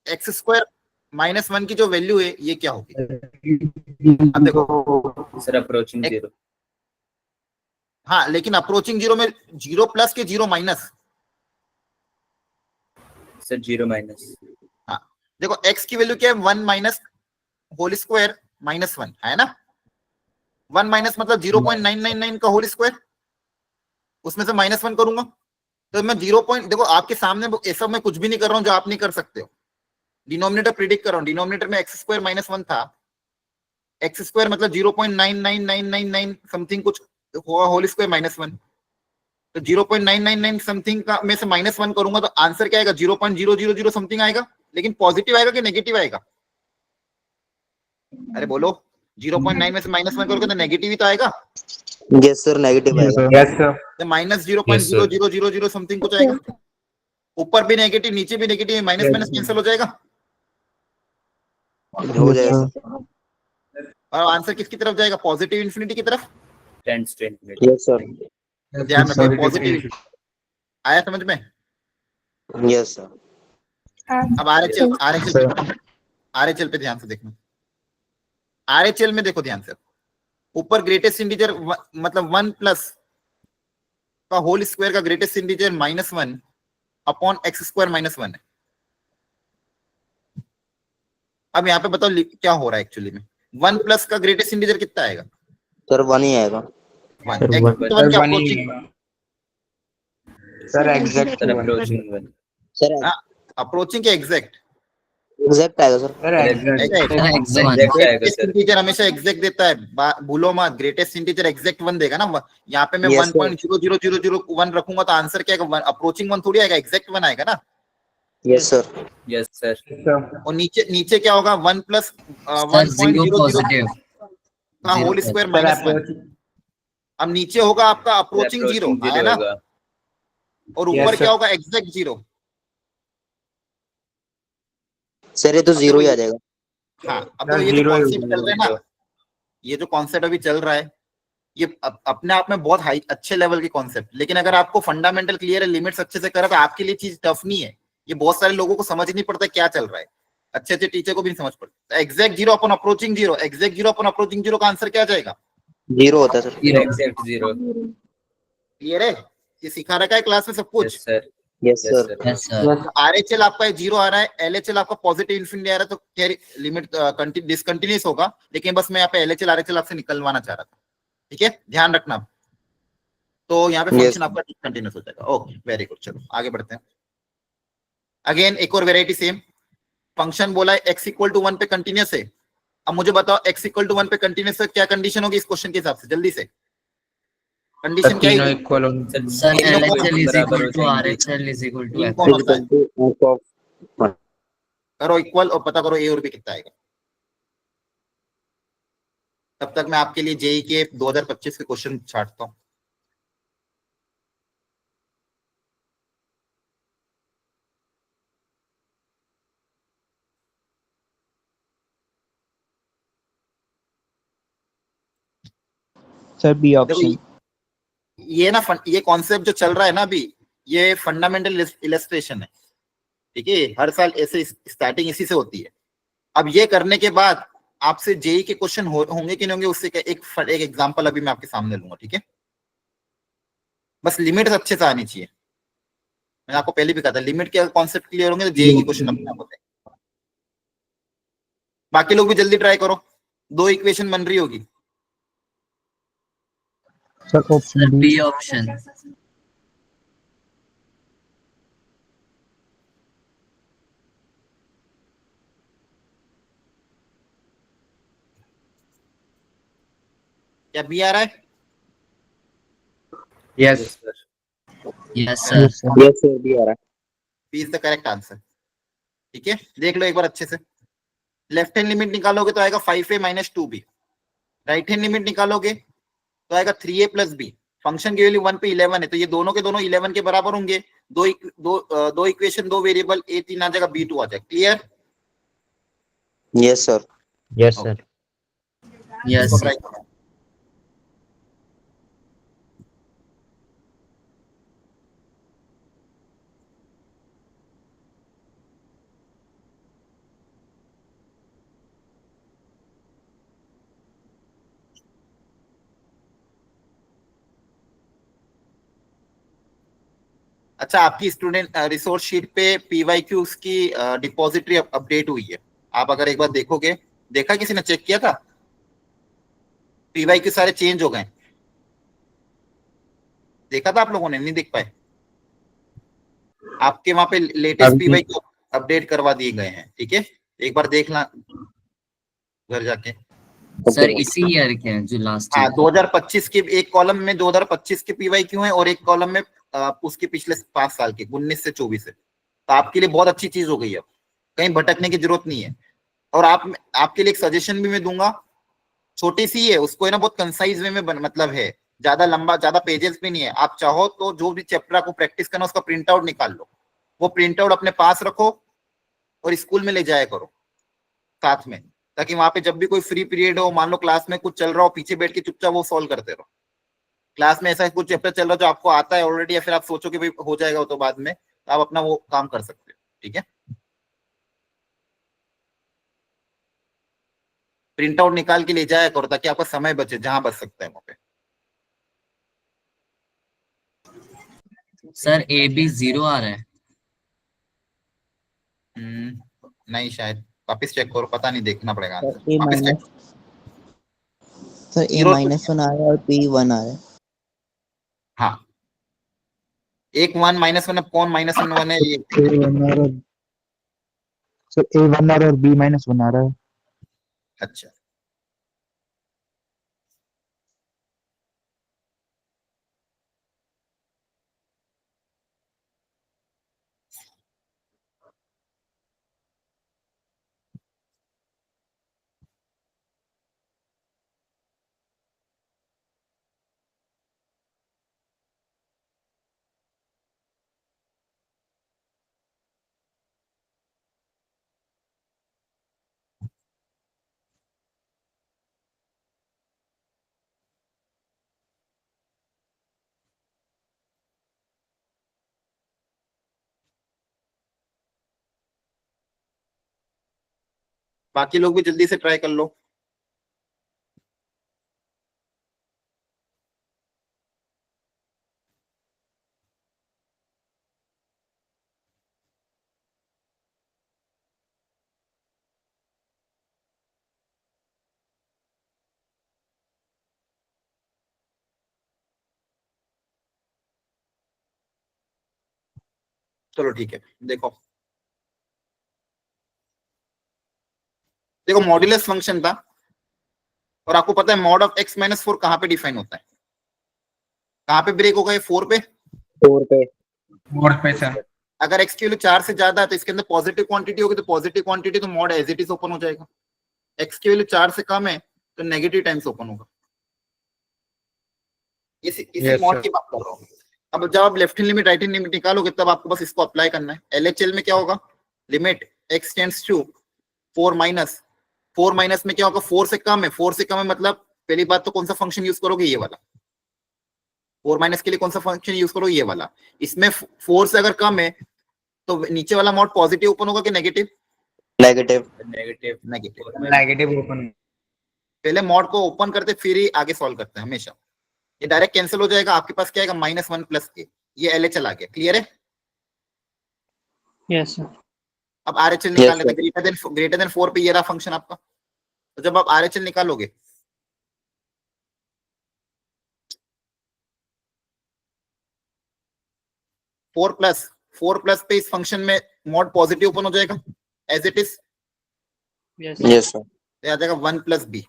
एक्स स्क्वायर -1 की जो वैल्यू है ये क्या होगी? अब देखो सर अप्रोचिंग 0। हाँ, लेकिन अप्रोचिंग 0 में 0 प्लस के 0 माइनस। Sir 0 minus. हाँ, देखो x की वैल्यू क्या है, 1 माइनस होल स्क्वायर -1 है ना। 1 माइनस मतलब 0.999 का होल स्क्वायर, उसमें से -1 करूंगा तो मैं 0 देखो आपके सामने ऐसा मैं कुछ भी नहीं कर रहा हूं जो आप नहीं कर सकते हो। डिनोमिनेटर प्रिडिक्ट कर रहा हूं। डिनोमिनेटर में x स्क्वायर -1 था, x स्क्वायर मतलब 0.99999 समथिंग कुछ हुआ, होल स्क्वायर -1, तो 0.999 समथिंग का में से -1 करूंगा तो आंसर क्या आएगा, 0.000 समथिंग आएगा। लेकिन पॉजिटिव आएगा कि नेगेटिव आएगा? अरे बोलो, 0.9 में से -1 करोगे तो नेगेटिव ही तो आएगा। यस सर, नेगेटिव आएगा। Yes sir. तो -0.0000 समथिंग कुछ आएगा। ऊपर भी नेगेटिव, नीचे भी नेगेटिव, माइनस माइनस कैंसिल हो जाएगा हो जाएगा। और आंसर किसकी तरफ जाएगा, पॉजिटिव इन्फिनिटी की तरफ। Tends to infinity. Yes sir. तो ध्यान रखो, पॉजिटिव आया समझ में। Yes sir. अब आरएचएल पे ध्यान से देखना। आरएचएल में देखो ध्यान से, ऊपर ग्रेटेस्ट इंटीजर मतलब 1 प्लस का होल स्क्वायर का greatest integer -1 upon x square -1 है। अब यहाँ पे बताओ क्या हो रहा है एक्चुअली में। 1 प्लस का ग्रेटेस्ट इंटीजर कितना आएगा? सर 1 ही आएगा। 1 sir exact. Sir approaching 1। Sir approaching के एग्जैक्ट एग्जैक्ट आएगा सर। ग्रेटेस्ट इंटीजर हमेशा एग्जैक्ट देता है, भूलो मत। ग्रेटेस्ट इंटीजर एग्जैक्ट 1 देगा ना। यहाँ पे मैं 1.00001 रखूंगा तो आंसर क्या आएगा, अप्रोचिंग 1 थोड़ी आएगा, एग्जैक्ट 1 आएगा ना। Yes sir. Yes sir. और नीचे क्या होगा, 1 प्लस 1.00 पॉजिटिव का होल स्क्वायर -1। अब नीचे होगा आपका अप्रोचिंग 0 आया ना, और ऊपर क्या होगा, एग्जैक्ट 0। सर ये तो 0 ही आ जाएगा। हाँ, अब तो ये जो कॉन्सेप्ट चल रहा है ना, ये जो कॉन्सेप्ट अभी चल रहा है, ये अपने आप में बहुत हाई अच्छे लेवल के कॉन्सेप्ट। लेकिन अगर आपको फंडामेंटल क्लियर है, लिमिट्स अच्छे से करा, तो आपके लिए चीज टफ नहीं है। ये बहुत सारे लोगों को समझ नहीं पड़ता क्या चल रहा है, अच्छे अच्छे टीचर को भी नहीं समझ पड़ता। एग्जैक्ट 0 अपन अप्रोचिंग 0, एग्जैक्ट 0 अपन अप्रोचिंग 0 का आंसर क्या जाएगा, 0 होता है सर। एग्जैक्ट 0। क्लियर है? ये सिखा रखा है क्लास में सब कुछ। Yes sir. Yes sir. Yes sir. RHL आपका 0 आ रहा है, एलएचएल आपका पॉजिटिव इन्फिनिटी आ रहा है, तो लिमिट डिसकंटिन्यूस होगा। लेकिन बस मैं यहाँ पे एलएचएल आरएचएल आपसे निकलवाना चाह रहा था, ठीक है, ध्यान रखना। तो यहाँ पे फंक्शन आपका डिसकंटिन्यूस हो जाएगा। Okay, very good. चलो आगे बढ़ते हैं। अगेन एक और वेराइटी सेम फंक्शन बोला है, x इक्वल टू 1 पे कंटिन्यूस है। अब मुझे बताओ x इक्वल टू 1 पे कंटिन्यूस है, क्या कंडीशन होगी इस क्वेश्चन के हिसाब से, जल्दी से कंडीशन क्या है? Sir LHL is equal to RHL is equal to कौन होता है? करो इक्वल और पता करो a और b कितना आएगा। तब तक मैं आपके लिए जेई के 2025 के क्वेश्चन छांटता हूँ। Sir B option. ये ना ये कॉन्सेप्ट जो चल रहा है ना अभी, ये फंडामेंटल इलस्ट्रेशन है, ठीक है। हर साल ऐसे स्टार्टिंग इसी से होती है। अब ये करने के बाद आपसे जेई के क्वेश्चन होंगे कि नहीं होंगे, उससे एक एग्जांपल अभी मैं आपके सामने लूंगा, ठीक है। बस लिमिट अच्छे से आनी चाहिए। मैंने आपको पहले भी कहा था, लिमिट के कॉन्सेप्ट क्लियर होंगे तो जेई के क्वेश्चन अपने आप होते हैं। बाकी लोग भी जल्दी ट्राई करो, 2 इक्वेशन बन रही होगी। Sir option B option. क्या बी आ रहा है? Yes yes sir. Yes sir, भी आ रहा है। B is the correct answer, ठीक है। देख लो एक बार अच्छे से। लेफ्ट हैंड लिमिट निकालोगे तो आएगा 5a - 2b। Right hand limit निकालोगे तो आएगा 3a + b। फंक्शन की वैल्यू 1 पे 11 है, तो ये दोनों के दोनों 11 के बराबर होंगे। दो इक्वेशन, 2 वेरिएबल, a 3 आ जाएगा, b 2 आ जाएगा। Clear? Yes sir. Yes sir. Yes इसको सर। ट्राई करो। अच्छा, आपकी स्टूडेंट रिसोर्स शीट पे पीवाईक्यूज की डिपॉजिटरी अपडेट हुई है। आप अगर एक बार देखोगे, देखा किसी ने चेक किया था? पीवाईक्यू सारे चेंज हो गए, देखा था आप लोगों ने? नहीं देख पाए? आपके वहां पे लेटेस्ट अभी पीवाईक्यू अपडेट करवा दिए गए हैं, ठीक है? एक बार देखना घर जाके। सर इसी ईयर के हैं जो लास्ट हाँ, ईयर। 2025 के एक कॉलम में 2025 के पीवाईक्यू हैं और एक कॉलम में उसके पिछले 5 साल के 19 से 24 है। तो आपके लिए बहुत अच्छी चीज हो गई है, कहीं भटकने की जरूरत नहीं है। और आपके लिए एक सजेशन भी मैं दूंगा, छोटी सी है, उसको है ना बहुत कंसाइज वे में मतलब है, ज्यादा लंबा, ज्यादा पेजेस भी नहीं है। आप चाहो तो जो भी चैप्टर आपको प्रैक्टिस करना उसका प्रिंट आउट निकाल लो, वो प्रिंट आउट अपने पास रखो और स्कूल में ले जाया करो साथ में, ताकि वहां पे जब भी कोई फ्री पीरियड हो, मान लो क्लास में कुछ चल रहा हो, पीछे बैठ के चुपचाप वो सॉल्व करते रहो। क्लास में ऐसा कुछ चैप्टर चल रहा है जो आपको आता है ऑलरेडी, या फिर आप सोचो कि भाई हो जाएगा तो बाद में, तो आप अपना वो काम कर सकते हो, ठीक है? प्रिंट आउट निकाल के ले जाया करो ताकि आपका समय बचे, जहां बच सकता है वहां पे। सर ए बी 0 आ रहा है। नहीं शायद, वापिस चेक करो, पता नहीं, देखना पड़ेगा सर आंसर, ए वापिस चेक। माइनस, सर ए जीरो, -1 आ रहा है और पी 1 आ रहा है। हाँ, एक 1 -1 है, कौन -1 है ये? A1 आ रहा है सर, A1 आ रहा है और B-1 आ रहा है। अच्छा, बाकी लोग भी जल्दी से ट्राई कर लो। चलो ठीक है, देखो देखो, मॉड्यूलस फंक्शन था, और आपको पता है मॉड ऑफ x-4 कहाँ पे डिफाइन होता है? कहाँ पे ब्रेक होगा ये? 4 पे। 4 पे। और पे सर। अगर x की वैल्यू 4 से ज्यादा है तो इसके अंदर पॉजिटिव क्वांटिटी होगी, तो पॉजिटिव क्वांटिटी तो mod as it is open हो जाएगा। x की वैल्यू 4 से कम है तो नेगेटिव टाइम्स ओपन होगा। इसी Yes, मॉड sir. की बात कर रहा हूँ। अब जब आप left hand limit right hand limit निकालोगे तब आपको बस इसको अप्लाई करना है। एलएचएल में क्या होगा? Limit x tends to 4 minus, 4 minus में क्या होगा? 4 से कम है, 4 से कम है मतलब पहली बात तो कौन सा फंक्शन यूज करोगे? ये वाला। 4 माइनस के लिए कौन सा फंक्शन यूज करो? ये वाला। इसमें 4 से अगर कम है तो नीचे वाला मॉड पॉजिटिव ओपन होगा कि negative? Negative. Negative. Negative. Negative open. पहले मॉड को ओपन करते फिर ही आगे सॉल्व करते हैं हमेशा। ये डायरेक्ट कैंसिल हो जाएगा, आपके पास क्या आएगा? -1 प्लस a। ये एलएचएल आ गया, क्लियर है? Yes sir. अब आरएचएल Yes, निकाल लेते sir. हैं। ग्रेटर देन 4 पे ये रहा फंक्शन आपका। तो जब आप आरएचएल निकालोगे, फोर प्लस पे इस फंक्शन में मॉड पॉजिटिव ओपन हो जाएगा as it is, yes yes sir. आ जाएगा 1 प्लस बी।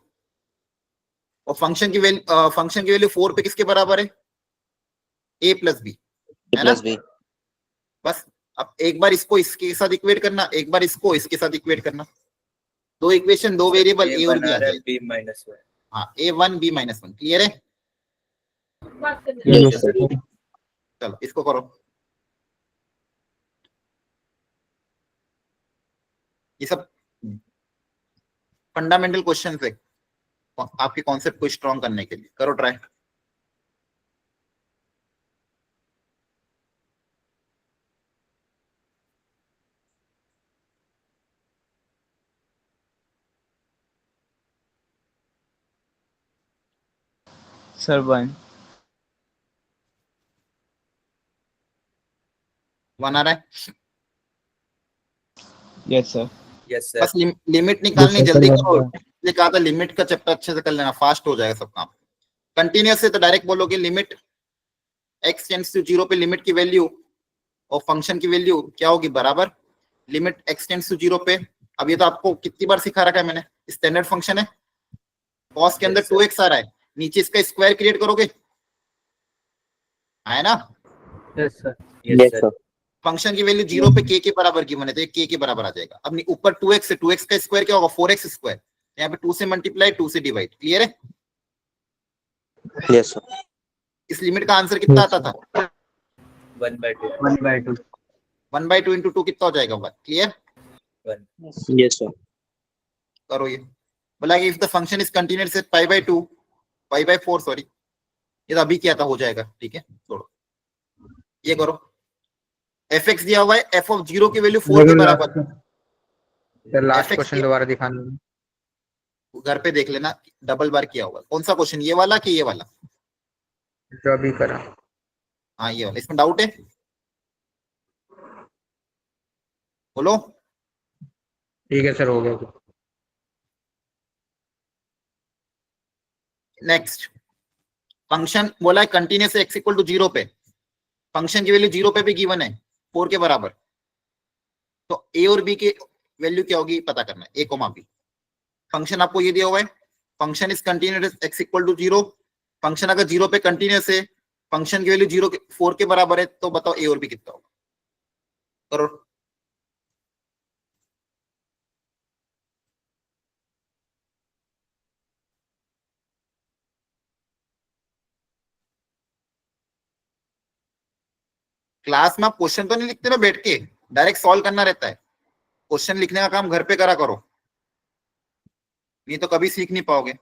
और फंक्शन की वैल्यू 4 पे किसके बराबर है? a प्लस बी, है ना? Plus B. बस अब एक बार इसको इसके साथ इक्वेट करना, एक बार इसको इसके साथ इक्वेट करना। दो इक्वेशन, दो वेरिएबल a और b आ जाएगा। हाँ, a1 b-1, क्लियर है? Yes sir. चलो इसको करो। ये सब फंडामेंटल क्वेश्चन है आपके कॉन्सेप्ट को स्ट्रॉन्ग करने के लिए, करो ट्राई। Sir, 1. 1 आ रहा है? Yes, sir. यस बस लिमिट निकालनी, Yes, sir, जल्दी कर करो। रहा हूँ। ये कहा था लिमिट का चैप्टर अच्छे से कर लेना, फास्ट हो जाएगा सब काम। कंटिन्यूअस से तो डायरेक्ट बोलोगे लिमिट x टेंड्स टू 0 पे लिमिट की वैल्यू और फंक्शन की वैल्यू क्या होगी, बराबर लिमिट x टेंड्स टू 0 पे। अब ये तो आपको कितनी बार सिखा रखा है मैंने, स्टैंडर्ड फंक्शन है, cos के अंदर 2x आ रहा है, नीचे इसका स्क्वायर क्रिएट करोगे, है ना। Yes sir. Yes, sir. Function की वैल्यू 0 पे k के बराबर की बने तो k के बराबर आ जाएगा। अब ऊपर 2x से 2x का स्क्वायर क्या होगा, 4x स्क्वायर, यहाँ पे 2 से मल्टीप्लाई 2 से डिवाइड, क्लियर है। Yes, sir. इस लिमिट का आंसर कितना Yes, आता था, 1/2 1/2 इंटू 2 कितना हो जाएगा, क्लियर। Yes, sir. करो ये, बोला कि if the function is continuous at π/4 sorry, ये तो अभी किया था, हो जाएगा, ठीक है छोड़ो। ये करो, fx दिया हुआ है, f ऑफ 0 की वैल्यू 4 के बराबर। सर लास्ट FX क्वेश्चन दोबारा दिखाना। घर पे देख लेना, डबल बार किया हुआ। कौन सा क्वेश्चन, ये वाला कि ये वाला? जो अभी करा। हाँ ये वाला, इसमें डाउट है बोलो। ठीक है सर, हो गया। नेक्स्ट फंक्शन बोला है कंटिन्यूअस x इक्वल टू 0 पे, फंक्शन की वैल्यू 0 पे भी गिवन है 4 के बराबर, तो a और b की वैल्यू क्या होगी पता करना है, a कोमा b। फंक्शन आपको ये दिया हुआ है, function is continuous x equal to 0, function अगर 0 पे कंटिन्यूअस है, फंक्शन की वैल्यू 4 के बराबर है, तो बताओ a और b कितना होगा, करो। क्लास में आप क्वेश्चन तो नहीं लिखते ना बैठ के, डायरेक्ट सॉल्व करना रहता है। क्वेश्चन लिखने का काम घर पे करा करो, नहीं तो कभी सीख नहीं पाओगे।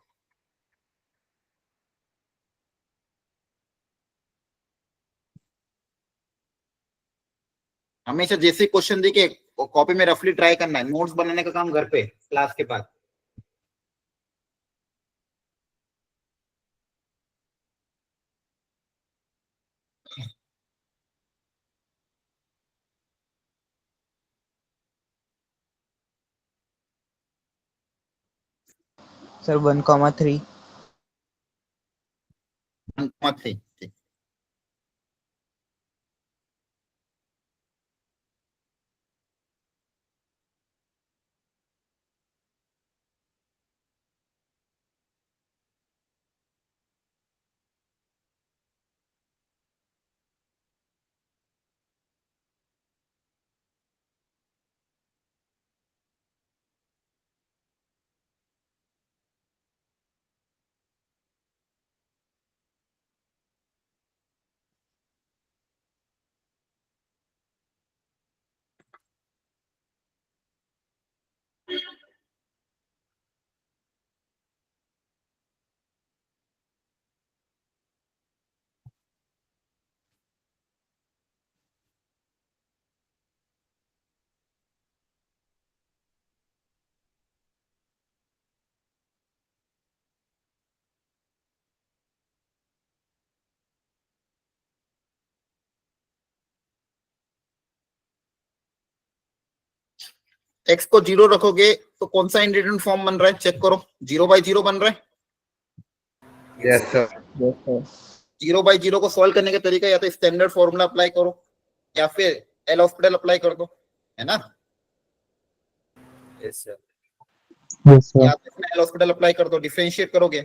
हमेशा जैसे क्वेश्चन देखे कॉपी में रफली ट्राई करना है, नोट्स बनाने का काम घर पे क्लास के बाद। Sir, 1,3. मत थे, ठीक। x को 0 रखोगे तो कौन सा इंडिपेंडेंट फॉर्म बन रहा है, चेक करो। 0/0 बन रहा है। Yes sir. Yes, sir. 0/0 को सॉल्व करने का तरीका या तो स्टैंडर्ड फॉर्मूला अप्लाई करो या फिर एल हॉस्पिटल अप्लाई कर दो, है ना। Yes sir. Yes, sir. या तो एल हॉस्पिटल अप्लाई कर दो, डिफरेंशिएट करोगे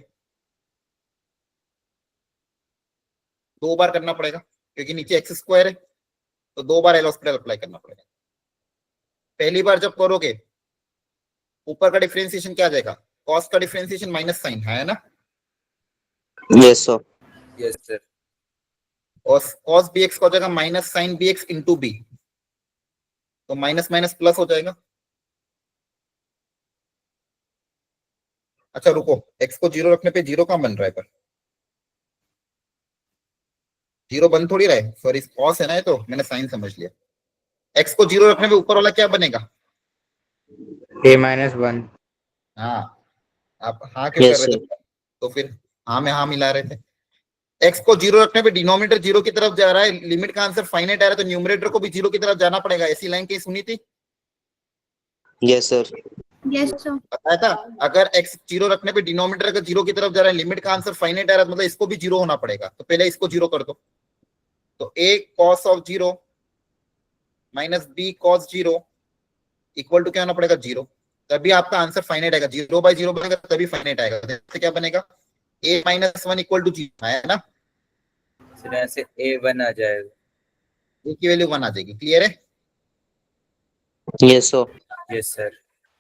2 बार करना पड़ेगा क्योंकि नीचे x स्क्वायर है, तो 2 बार एल हॉस्पिटल अप्लाई करना पड़ेगा। पहली बार जब करोगे ऊपर का डिफरेंशिएशन क्या आ जाएगा, कॉस का डिफरेंशिएशन माइनस साइन है ना, Yes, sir. Yes sir. और कॉस bx का हो जाएगा minus sine bx into B, तो माइनस माइनस प्लस हो जाएगा। अच्छा रुको, x को 0 रखने पे 0 कहाँ बन रहा है? पर 0 बन थोड़ी रहा है, सॉरी कॉस है ना, ये तो मैंने साइन समझ लिया। x को 0 रखने पे ऊपर वाला क्या बनेगा? a-1। हाँ, आप हाँ क्यों कर Yes, रहे sir. थे? तो फिर हाँ में हाँ मिला रहे थे। x को 0 रखने पे डिनोमिनेटर 0 की तरफ जा रहा है, लिमिट का आंसर फाइनाइट आ रहा है, तो न्यूमरेटर को भी 0 की तरफ जाना पड़ेगा। ऐसी लाइन कहीं सुनी थी? Yes, sir. Yes, sir. बताया था, अगर x 0 रखने पे डिनोमिनेटर अगर 0 की तरफ जा रहा है, लिमिट का आंसर फाइनाइट आ रहा है, मतलब इसको भी 0 होना पड़ेगा। तो पहले इसको 0 कर दो, तो a cos of 0 minus b cos 0 equal to क्या होना पड़ेगा? 0। तभी आपका आंसर फाइनाइट आएगा। 0/0 बनेगा तभी फाइनाइट आएगा। जैसे क्या बनेगा? a-1 इक्वल टू 0 है ना, फिर ऐसे A1 आ जाएगा। a की वैल्यू 1 आ जाएगी। क्लियर है? Yes, sir. Yes sir.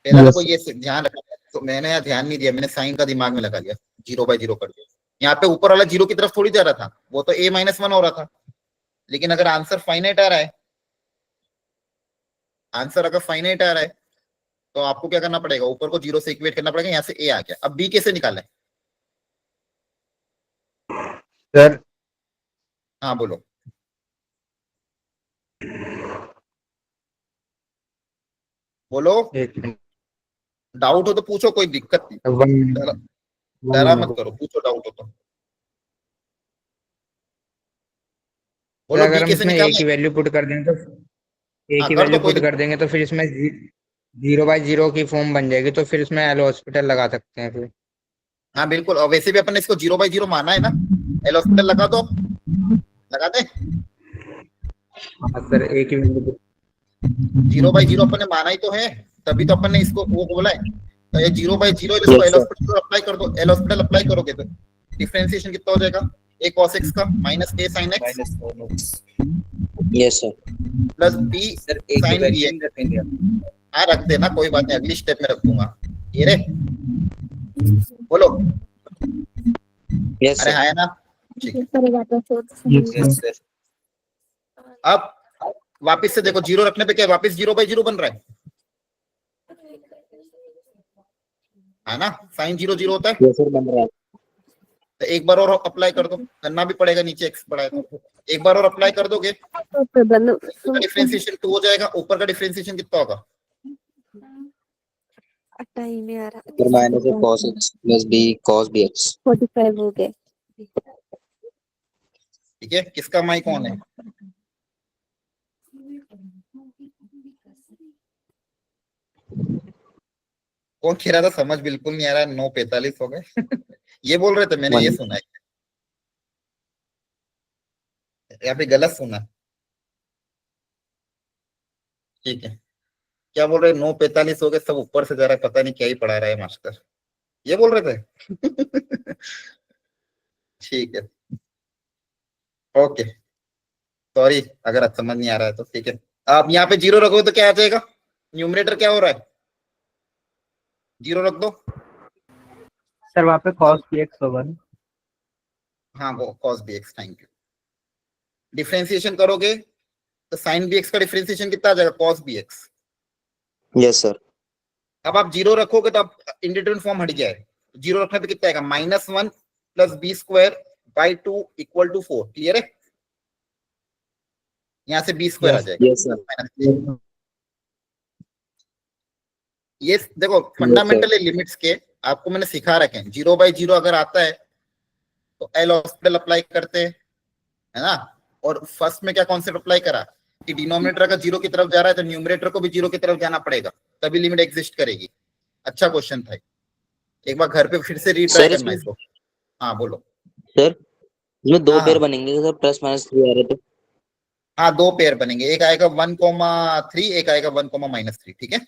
पहला Yes, देखो ये ध्यान रखना है। तो मैंने यहाँ ध्यान नहीं दिया, मैंने साइन का दिमाग में लगा लिया, 0/0 कर दिया। यहाँ पे ऊपर वाला 0 की तरफ थोड़ी जा रहा था, वो तो a-1 हो रहा था। लेकिन अगर आंसर फाइनाइट आ रहा है, आंसर अगर फाइनाइट आ रहा है, तो आपको क्या करना पड़ेगा? ऊपर को 0 से इक्वेट करना पड़ेगा। यहाँ से a आ गया। अब b कैसे निकाले? सर हाँ बोलो, बोलो। एक मिनट, डाउट हो तो पूछो, कोई दिक्कत नहीं, 1 मिनट, डरा 1 डरा मत मिनट। करो, पूछो डाउट हो तो। सर बोलो अगर b हम कैसे इसमें a निकालना की है? वैल्यू पुट कर दें तो a हाँ की कर दो, वैल्यू कोई पुट कर दिक्कत। देंगे तो फिर इसमें 0/0 की फॉर्म बन जाएगी, तो फिर इसमें एल हॉस्पिटल लगा सकते हैं फिर। हाँ बिल्कुल, और वैसे भी अपन ने इसको 0/0 माना है ना, एल हॉस्पिटल लगा दो, लगा दे। हाँ सर, a की वैल्यू 0/0 अपन ने माना ही तो है, तभी तो अपन ने इसको वो बोला है। तो ये 0/0 इसको Yes, L sir. Hospital apply कर दो। एल हॉस्पिटल अप्लाई करोगे तो डिफरेंशिएशन कितना हो जाएगा? a cos x का minus a sin x minus -1 Yes, sir. Plus b sir A की sin वैल्यू bx। नहीं रखेंगे आप? हाँ रख देना, कोई बात नहीं, अगली स्टेप में रख दूंगा। ये रे, बोलो। Yes, अरे sir. हाँ है ना, ठीक है। yes, yes sir. अब वापस से देखो, 0 रखने पे क्या वापस 0/0 बन रहा है ना, साइन 0/0 होता है। Yes, sir. बन रहा है। तो एक बार और अप्लाई कर दो, करना भी पड़ेगा, नीचे x पड़ा है तो एक बार और अप्लाई कर दोगे, डिफरेंशिएशन 2 हो जाएगा। ऊपर का डिफरेंशिएशन कितना होगा? टाइम नहीं आ रहा। फिर minus a cos x plus b cos bx. 45 हो गए। ठीक है, किसका माइक ऑन है? कौन कह रहा था समझ बिल्कुल नहीं आ रहा, 9:45 हो गए? ये बोल रहे थे, मैंने ये One. सुना है, या फिर गलत सुना? ठीक है, क्या बोल रहे? 9:45 हो गए, सब ऊपर से जा रहा है, पता नहीं क्या ही पढ़ा रहा है मास्टर, ये बोल रहे थे? ठीक है, ओके, सॉरी अगर आज समझ नहीं आ रहा है तो। ठीक है, आप यहाँ पे 0 रखोगे तो क्या आ जाएगा? न्यूमरेटर क्या हो रहा है? 0 रख दो। सर वहाँ पे cos px होगा ना? हाँ वो cos bx, thank you. Differentiation करोगे तो sin bx का डिफरेंशिएशन कितना आ जाएगा? cos bx। Yes, sir. अब आप 0 रखोगे तो आप इंडिटरमिनेट फॉर्म हट गया है। 0 रखने पे कितना आएगा? -1 plus b square by 2 equal to 4। Clear है? यहाँ से b स्क्वायर आ जाएगा। Yes, sir. ये देखो फंडामेंटल लिमिट्स के आपको मैंने सिखा रखे हैं। 0/0 अगर आता है तो एल हॉस्पिटल अप्लाई करते हैं, है ना। और फर्स्ट में क्या कॉन्सेप्ट अप्लाई करा कि डिनोमिनेटर अगर 0 की तरफ जा रहा है तो न्यूमरेटर को भी 0 की तरफ जाना पड़ेगा, तभी लिमिट एग्जिस्ट करेगी। अच्छा क्वेश्चन था, एक बार घर पे फिर से रीट्राई Sir, करना इसको। हाँ बोलो। sir, इसमें दो हाँ पेयर हाँ बनेंगे सर, +-3 आ रहे थे। हाँ, 2 पेयर बनेंगे, एक आएगा 1,3, एक आएगा 1,-3। ठीक है,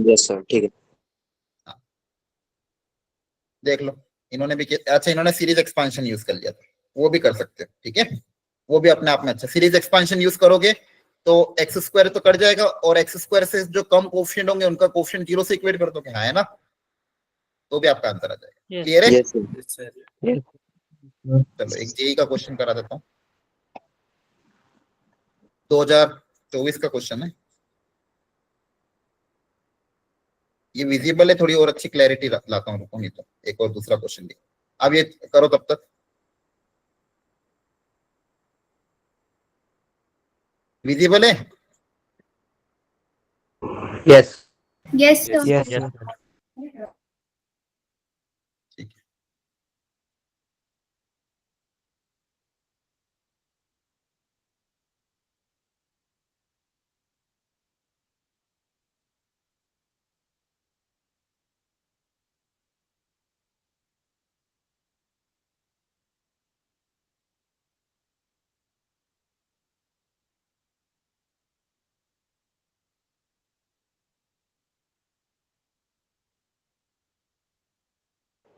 Yes, sir. ठीक है। देख लो। इन्होंने भी अच्छा, इन्होंने सीरीज एक्सपांशन यूज कर लिया था, वो भी कर सकते हो। ठीक है, वो भी अपने आप में अच्छा। सीरीज एक्सपांशन यूज करोगे तो एक्स स्क्वायर तो कट जाएगा, और एक्स स्क्वायर से जो कम कोफिशिएंट होंगे उनका कोफिशिएंट 0 से इक्वेट कर दोगे, हाँ है ना, तो भी आपका आंसर आ जाएगा। क्लियर है? Yes, sir. Yes sir. चलो एक जेई का क्वेश्चन करा देता हूँ, 2024 का क्वेश्चन है। ये विजिबल है, थोड़ी और अच्छी क्लैरिटी लाता हूँ, रुको नहीं तो एक और दूसरा क्वेश्चन भी। अब ये करो तब तक। विजिबल है? Yes yes sir. Yes, Yes, sir. sir. ठीक है।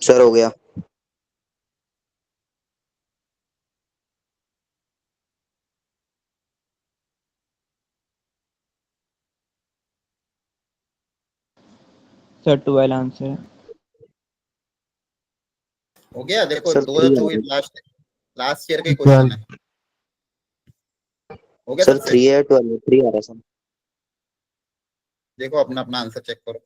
सर हो गया। Sir, 12 answer है। हो गया, देखो सर 2 3 लास्ट लास्ट ईयर के क्वेश्चन है। हो गया सर सबसे? 3 है 12 3 आ रहा सर। देखो अपना अपना आंसर चेक करो।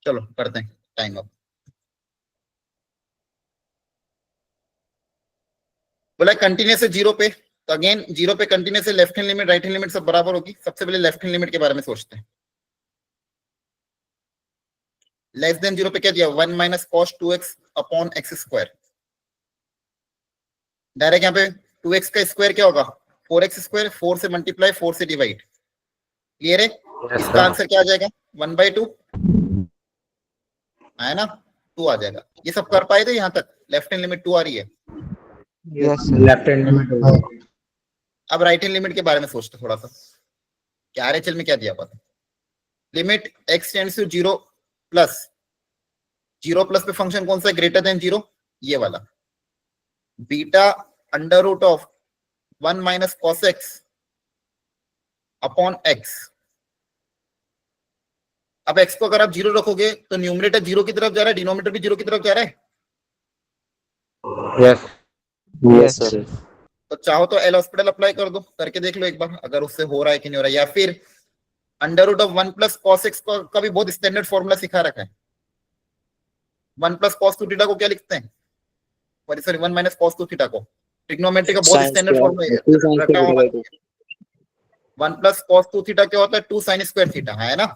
चलो करते हैं टाइम अप। बोला कंटिन्यूस है 0 पे, तो अगेन 0 पे कंटिन्यूस है, left hand limit right hand limit सब बराबर होगी। सबसे पहले लेफ्ट हैंड लिमिट के बारे में सोचते हैं। लेस देन 0 पे क्या दिया, 1 minus cos 2x upon x square. Direct यहाँ पे 2x का स्क्वायर क्या होगा, 4x स्क्वायर, 4 से मल्टीप्लाई 4 से डिवाइड। क्लियर है? इसका आंसर क्या आ जाएगा, 1/2 है ना, 2 आ जाएगा। ये सब कर पाए थे यहाँ तक? लेफ्ट हैंड लिमिट 2 आ रही है। Yes, sir. Left hand limit. अब राइट हैंड लिमिट के बारे में सोचते थोड़ा सा। क्या आरएचएल में क्या दिया पता, limit x tends to 0 plus 0 plus पे फंक्शन कौन सा है, ग्रेटर देन 0, ये वाला बीटा under root of 1 minus cos x upon x. अब x को अगर आप 0 रखोगे तो न्यूमरेटर 0 की तरफ जा रहा है, डिनोमिनेटर भी 0 की तरफ जा रहा है। Yes yes sir. तो चाहो तो एल हॉस्पिटल अप्लाई कर दो, करके देख लो एक बार अगर उससे हो रहा है कि नहीं हो रहा है। या फिर under root of 1 plus cos x का भी बहुत स्टैंडर्ड फॉर्मूला सिखा रखा है। 1 प्लस कॉस 2 थीटा को क्या लिखते हैं, सॉरी 1 माइनस कॉस 2 थीटा को, ट्रिग्नोमेट्री का बहुत स्टैंडर्ड फॉर्मूला है। 1 प्लस कॉस 2 थीटा क्या होता है, 2 साइन स्क्वायर थीटा, है ना।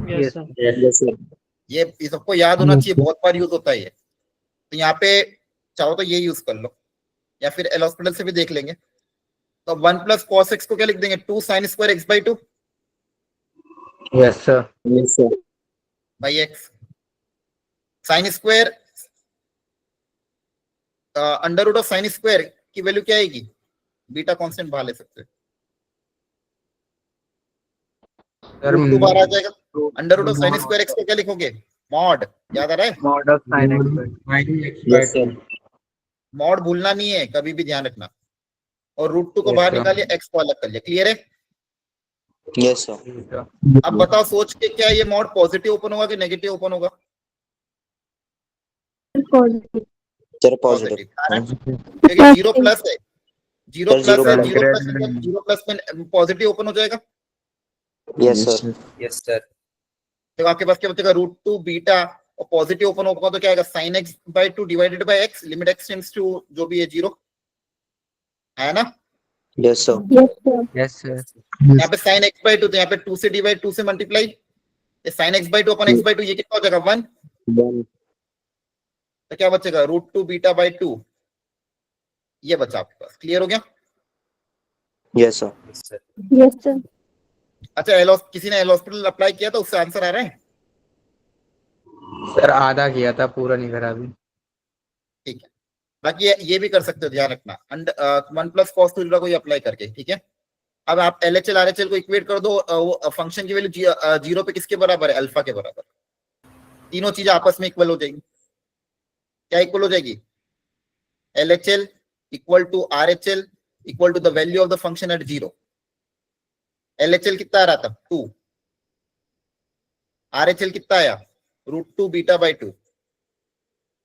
Yes yes sir. ये सबको याद होना चाहिए, बहुत बार यूज होता है ये। तो यहाँ पे चाहो तो ये यूज कर लो, या फिर एल हॉस्पिटल से भी देख लेंगे। तो 1 प्लस कॉस एक्स को क्या लिख देंगे, 2 sine square x by 2 yes sir. Yes sir. By x. Sine square under root of sine square की वैल्यू क्या आएगी, बीटा कांस्टेंट बाहर ले सकते हैं, रूट 2 बाहर आ जाएगा। Under root of sine square x को क्या लिखोगे, मॉड, याद आ रहा है, mod of sine yes sir. Mod भूलना नहीं है, कभी भी ध्यान रखना। और रूट 2 को बाहर निकालिए, एक्स को अलग कर लिया। क्लियर है? Yes sir. अब बताओ सोच के, क्या ये मॉड पॉजिटिव ओपन होगा कि नेगेटिव ओपन होगा? Sir positive. क्योंकि 0 प्लस है, 0 सर, प्लस है, 0 0 प्लस में पॉजिटिव ओपन हो जाएगा। Yes sir. Yes, sir. तो आपके पास क्या बचेगा, रूट 2 बीटा, और पॉजिटिव ओपन होगा तो क्या आएगा, sine x by 2 divided by x, limit x tends to जो भी है 0, है ना। Yes sir. Yes sir. यहाँ पे साइन एक्स बाई 2, तो यहाँ पे 2 से डिवाइड, 2 से मल्टीप्लाई, ये sign x by 2 upon x by 2, ये कितना हो जाएगा 1। 1 तो क्या बचेगा, रूट 2 बीटा बाई 2, ये बचा आपके पास। क्लियर हो गया? Yes sir. Yes, sir. Yes sir. अच्छा, किसी ने एल हॉस्पिटल अप्लाई किया था, उससे आंसर आ रहा है? सर आधा किया था, पूरा नहीं करा अभी। ठीक है, बाकी ये भी कर सकते हो, ध्यान रखना। 1 प्लस कॉस थीटा को अप्लाई करके, ठीक है। अब आप एलएचएल आरएचएल को इक्वेट कर दो, फंक्शन की वैल्यू 0 पे किसके बराबर है, अल्फा के बराबर। तीनों चीजें आपस में इक्वल हो जाएगी। क्या इक्वल हो जाएगी, LHL equal to RHL equal to the value of the function at 0। LHL कितना आ रहा था, 2, RHL कितना आया, √2 बीटा बाई 2।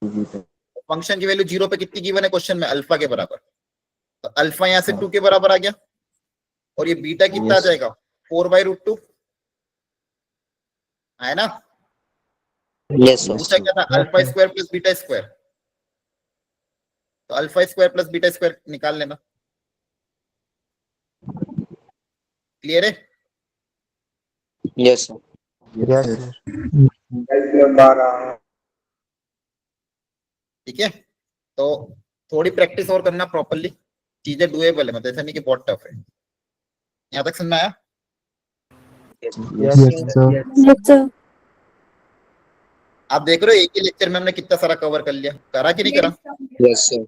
फंक्शन की वैल्यू 0 पे कितनी गिवन है क्वेश्चन में, अल्फा के बराबर। तो अल्फा यहाँ से 2 के बराबर आ गया, और ये बीटा कितना आ जाएगा, 4/√2 है ना। Yes, sir. पूछा क्या था, alpha square plus beta square, तो alpha square plus beta square निकाल लेना। क्लियर है? Yes, sir. Yes. ठीक है, तो थोड़ी प्रैक्टिस और करना प्रॉपरली, चीजें डुएबल है, मतलब ऐसा नहीं कि बहुत टफ है। यहाँ तक समझ में आया? Yes, sir. Yes, sir. आप देख रहे हो एक ही लेक्चर में हमने कितना सारा कवर कर लिया, करा कि नहीं करा? Yes, sir.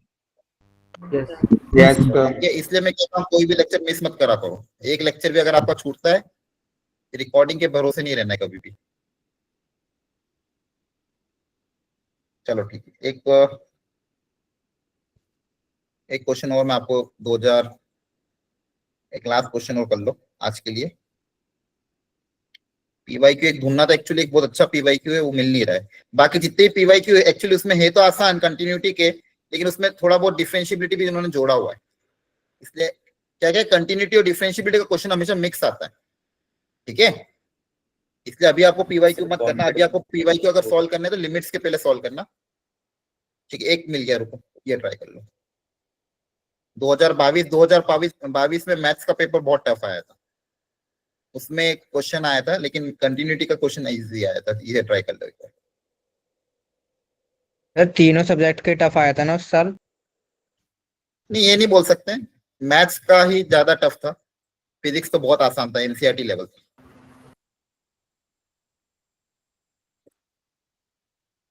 Yes sir. ये इसलिए मैं कहता हूँ कोई भी लेक्चर मिस मत करा करो। एक लेक्चर भी अगर आपका छूटता है, रिकॉर्डिंग के भरोसे नहीं रहना है कभी भी। चलो ठीक है, एक क्वेश्चन और मैं आपको 2000 एक लास्ट क्वेश्चन और कर लो आज के लिए। पीवाईक्यू एक ढूंढना था एक्चुअली, एक बहुत अच्छा पीवाईक्यू है, वो मिल नहीं रहा है। बाकी जितने पीवाईक्यू एक्चुअली उसमें है तो आसान कंटिन्यूटी के, लेकिन उसमें थोड़ा बहुत डिफरेंशिएबिलिटी भी उन्होंने जोड़ा हुआ है, इसलिए क्या क्या कंटिन्यूटी और डिफरेंशिएबिलिटी का क्वेश्चन हमेशा मिक्स आता है। ठीक है, इसलिए अभी आपको पीवाईक्यू मत करना, अभी आपको पीवाईक्यू अगर सॉल्व करना है तो लिमिट्स के पहले सॉल्व करना। ठीक है, एक मिल गया, रुको ये ट्राई कर लो। 2022 में मैथ्स का पेपर बहुत टफ आया था, उसमें एक क्वेश्चन आया था, लेकिन कंटिन्यूटी का क्वेश्चन इजी आया था, ये ट्राई कर लो एक बार। सर तीनों सब्जेक्ट के टफ आया था ना उस साल? नहीं, ये नहीं बोल सकते, मैथ्स का ही ज्यादा टफ था, फिजिक्स तो बहुत आसान था, एनसीईआरटी लेवल।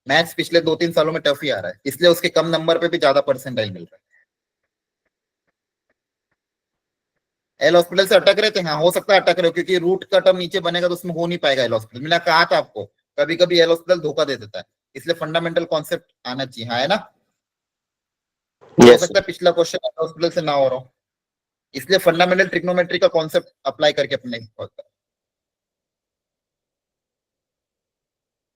मैथ्स पिछले 2-3 सालों में टफ ही आ रहा है, इसलिए उसके कम नंबर पे भी ज्यादा परसेंटाइल मिल रहा है। एल हॉस्पिटल से अटक रहे थे, हाँ हो सकता है अटक रहे हो, क्योंकि रूट का टर्म नीचे बनेगा तो उसमें हो नहीं पाएगा एल हॉस्पिटल। मैंने कहा था आपको, कभी कभी एल हॉस्पिटल धोखा दे देता है, इसलिए फंडामेंटल कॉन्सेप्ट आना चाहिए, हाँ है ना। हो Yes, सकता है पिछला क्वेश्चन एल हॉस्पिटल से ना हो रहा हो, इसलिए फंडामेंटल ट्रिग्नोमेट्री का कॉन्सेप्ट अप्लाई करके अपने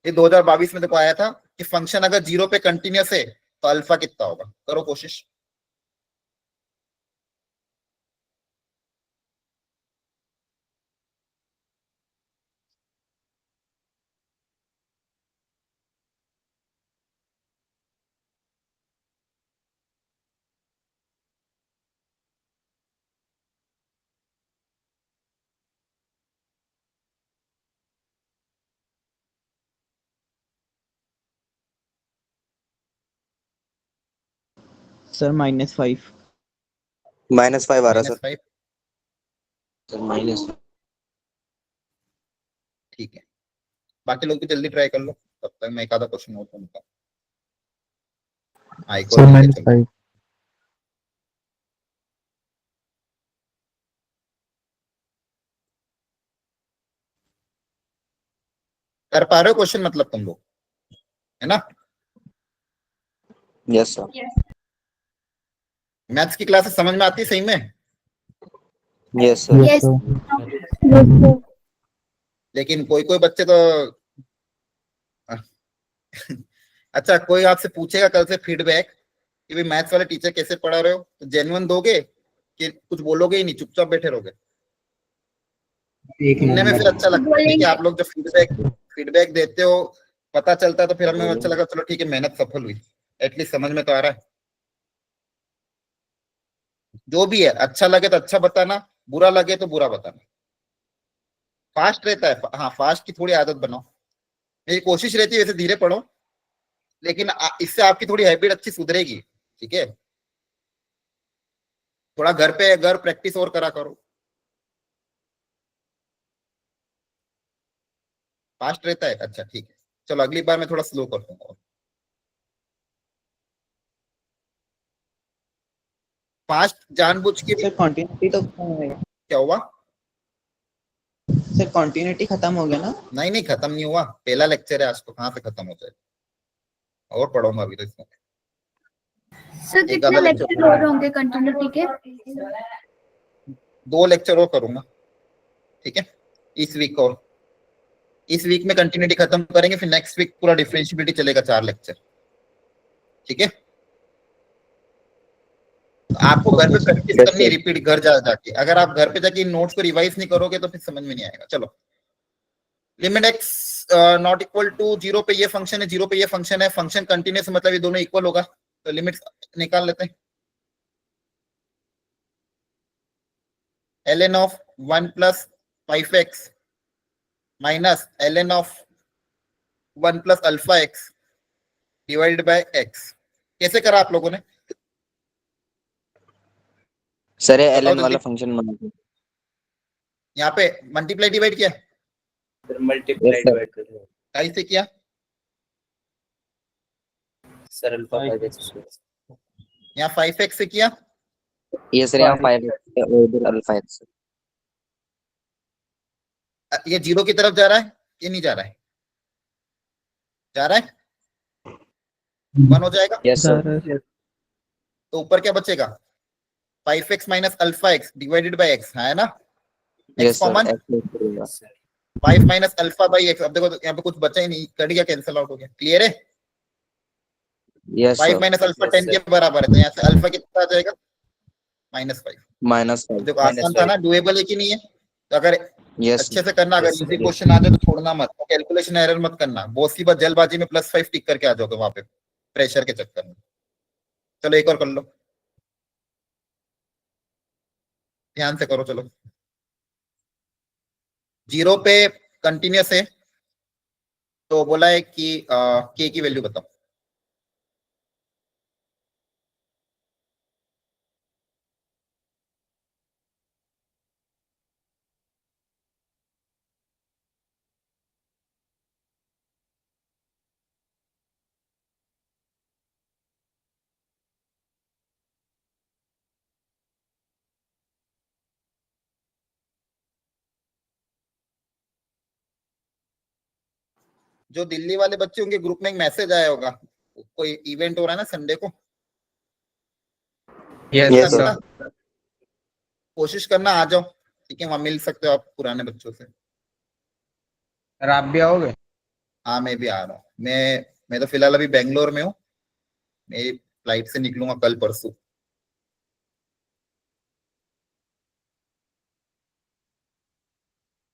ये 2022 में देखो आया था कि फंक्शन अगर 0 पे कंटिन्यूस है तो अल्फा कितना होगा, करो कोशिश। सर -5। -5 आ रहा सर। -5, sir minus. ठीक है, बाकी लोग भी जल्दी ट्राई कर लो, तब तक मैं एक आधा क्वेश्चन और करूंगा। हाँ, एक और Sir, लेके चलो। -5. कर पा रहे हो क्वेश्चन, मतलब तुम लोग, है ना। Yes, sir. मैथ्स की क्लासेस समझ में आती है सही में, Yes, sir. Yes, Yes. sir. Yes, sir. लेकिन कोई कोई बच्चे तो अच्छा, कोई आपसे पूछेगा कल से फीडबैक कि भाई मैथ्स वाले टीचर कैसे पढ़ा रहे हो, तो जेन्युइन दोगे कि कुछ बोलोगे ही नहीं, चुपचाप बैठे रहोगे? एक सुनने में फिर नंबर। अच्छा लगता है कि आप लोग जो फीडबैक देते हो, पता चलता है, तो फिर हमें अच्छा लगा, चलो ठीक है मेहनत सफल हुई, एटलीस्ट समझ में तो आ रहा है। जो भी है, अच्छा लगे तो अच्छा बताना, बुरा लगे तो बुरा बताना। फास्ट रहता है, हाँ फास्ट की थोड़ी आदत बनाओ, मेरी कोशिश रहती है वैसे धीरे पढ़ो, लेकिन इससे आपकी थोड़ी हैबिट अच्छी सुधरेगी। ठीक है, थोड़ा घर प्रैक्टिस और करा करो, फास्ट रहता है। अच्छा ठीक है, चलो अगली बार मैं थोड़ा स्लो कर दूंगा। फास्ट जानबूझ के भी। सर कंटिन्यूटी तो खत्म हो गया। क्या हुआ? सर कंटिन्यूटी खत्म हो गया ना? नहीं नहीं, खत्म नहीं हुआ, पहला लेक्चर है आज, तो कहाँ से खत्म हो जाएगा, और पढ़ूंगा अभी तो इसमें। सर एक कितने आधा लेक्चर और होंगे कंटिन्यूटी के? 2 लेक्चर और करूंगा, ठीक है, इस वीक और। इस वीक में कंटिन्यूटी खत्म करेंगे, फिर नेक्स्ट वीक पूरा डिफरेंशिएबिलिटी चलेगा 4 लेक्चर। ठीक है, तो आपको घर पे प्रैक्टिस Yes, करनी है, sir. रिपीट घर जा जाके। अगर आप घर पे जाके इन नोट्स को रिवाइज नहीं करोगे तो फिर समझ में नहीं आएगा। चलो, limit x not equal to 0 पे ये फंक्शन है, 0 पे ये फंक्शन है, फंक्शन कंटिन्यूस मतलब ये दोनों इक्वल होगा, तो लिमिट निकाल लेते हैं। ln of 1 plus 5x minus ln of 1 plus alpha x divided by x। कैसे करा आप लोगों ने? सर ये बताओ ln वाला जल्दी। फंक्शन बना दो। यहाँ पे मल्टीप्लाई डिवाइड किया, फिर मल्टीप्लाई Yes, sir. डिवाइड कर लो काई से किया? Sir alpha 5x। यहाँ 5x से किया, ये सर यहाँ 5 और इधर अल्फा x। ये 0 की तरफ जा रहा है, ये नहीं जा रहा है, जा रहा है, 1 हो जाएगा। Yes sir. तो ऊपर क्या बचेगा? 5x minus alpha x divided by x, है ना? x yes sir, common, x 5 minus alpha by x। अब देखो तो यहाँ पे कुछ बचा ही नहीं, कट गया, कैंसिल आउट हो गया। क्लियर है? Yes 5 sir, minus alpha Yes, 10 के बराबर है, तो यहाँ से अल्फा कितना आ जाएगा? -5। -5। देखो आसान था ना, डुएबल है कि नहीं है? तो अगर यस अच्छे से करना, अगर Yes, इजी sir. क्वेश्चन आ जाए तो छोड़ना मत, कैलकुलेशन एरर मत करना। बहुत सी बार जल्दबाजी में +5 टिक करके आ जाओगे वहां पे, प्रेशर के चक्कर में। चलो एक और कर लो, ध्यान से करो। चलो, 0 पे कंटिन्यूस है, तो बोला है कि k की वैल्यू बताओ। जो दिल्ली वाले बच्चे होंगे, ग्रुप में एक मैसेज आया होगा, कोई इवेंट हो रहा है ना संडे को, यस Yes, सर। sir. कोशिश करना आ जाओ। ठीक है, वहां मिल सकते हो आप पुराने बच्चों से। सर आप भी आओगे? हाँ, मैं भी आ रहा हूँ। मैं तो फिलहाल अभी बेंगलोर में हूँ, मैं फ्लाइट से निकलूंगा कल परसों।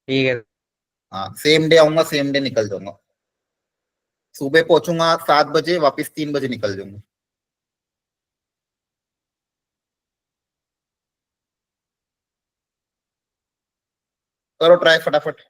ठीक है। हाँ, सेम डे आऊंगा, सेम डे निकल जाऊंगा। सुबह पहुंचूंगा 7 बजे, वापस 3 बजे निकल जाऊंगा। करो ट्राई फटाफट।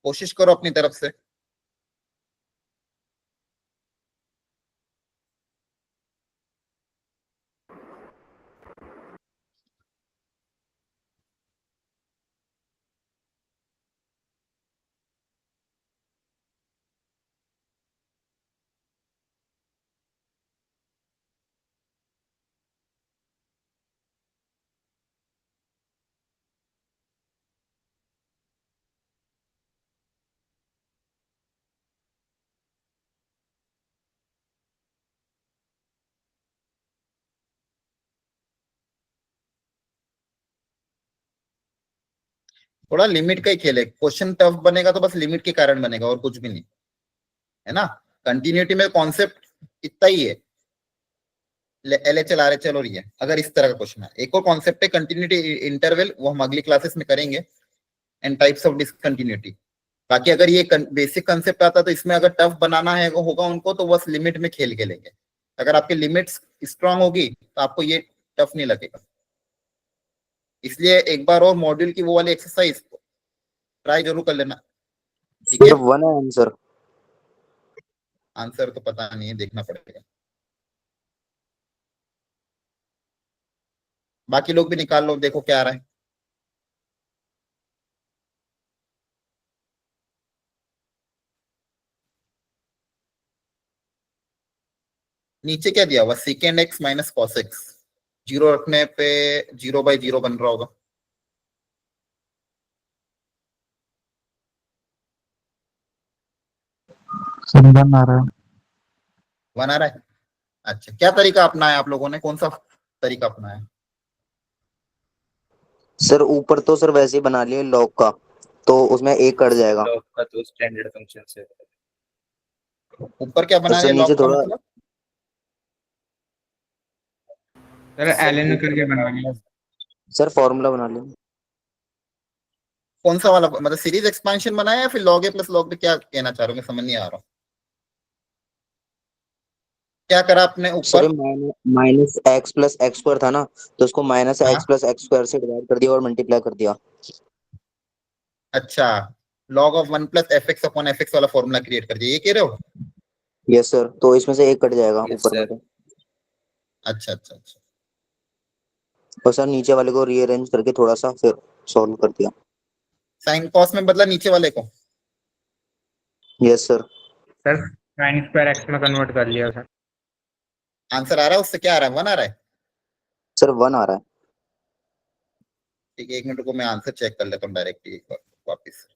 कोशिश करो अपनी तरफ से। थोड़ा लिमिट का ही खेल है, क्वेश्चन टफ बनेगा तो बस लिमिट के कारण बनेगा, और कुछ भी नहीं है ना। कंटिन्यूटी में कॉन्सेप्ट इतना ही है, LHL RHL और ये, अगर इस तरह का क्वेश्चन है। एक और कॉन्सेप्ट है कंटिन्यूटी इंटरवल, वो हम अगली क्लासेस में करेंगे, एंड टाइप्स ऑफ डिसकंटिन्यूटी। बाकी अगर ये बेसिक कंसेप्ट आता तो इसमें अगर टफ बनाना है होगा उनको, तो बस लिमिट में खेल के लेंगे। अगर आपकी लिमिट्स स्ट्रांग होगी तो आपको ये टफ नहीं लगेगा। इसलिए एक बार और मॉड्यूल की वो वाली एक्सरसाइज ट्राई जरूर कर लेना। ठीक है, सिर्फ 1 है आंसर। आंसर तो पता नहीं है, देखना पड़ेगा। बाकी लोग भी निकाल लो, देखो क्या आ रहा है। नीचे क्या दिया हुआ, second x minus cos x, zero रखने पे 0/0 बन रहा होगा। सर 1 आ रहा है। 1 आ रहा है। अच्छा, क्या तरीका अपनाया आप लोगों ने, कौन सा तरीका अपनाया? सर ऊपर तो सर वैसे ही बना लिए लॉग का, तो उसमें एक कट जाएगा। लॉग का तो स्टैंडर्ड फंक्शन से। ऊपर क्या बना सर लिया नीचे लॉग का थोड़ा मतलब? सर ln करके बना लिया। सर फॉर्मूला बना लिया। कौन सा वाला, मतलब सीरीज एक्सपेंशन बनाया या फिर लॉग ए प्लस लॉग बी, क्या कहना चाह रहे हो, मैं समझ नहीं आ रहा हूँ। क्या करा आपने सर ऊपर? Minus x plus x square था ना, तो उसको माइनस हाँ, एक्स प्लस एक्स स्क्वायर से डिवाइड कर दिया और मल्टीप्लाई कर दिया। अच्छा, log of 1 plus F x upon F x वाला फॉर्मूला क्रिएट कर दिया, ये कह रहे हो? यस सर, तो इसमें से एक कट जाएगा यस ऊपर में सर। से। अच्छा अच्छा अच्छा, और सर नीचे वाले को रीअरेंज करके थोड़ा सा फिर सॉल्व कर दिया। साइन कॉस में बदला नीचे वाले को। Yes sir. Sir sin square x में कन्वर्ट कर लिया सर। आंसर आ रहा है उससे, क्या आ रहा है, 1 आ रहा है। सर 1 आ रहा है। ठीक है, 1 मिनट को मैं आंसर चेक कर लेता हूँ डायरेक्टली एक बार वापिस।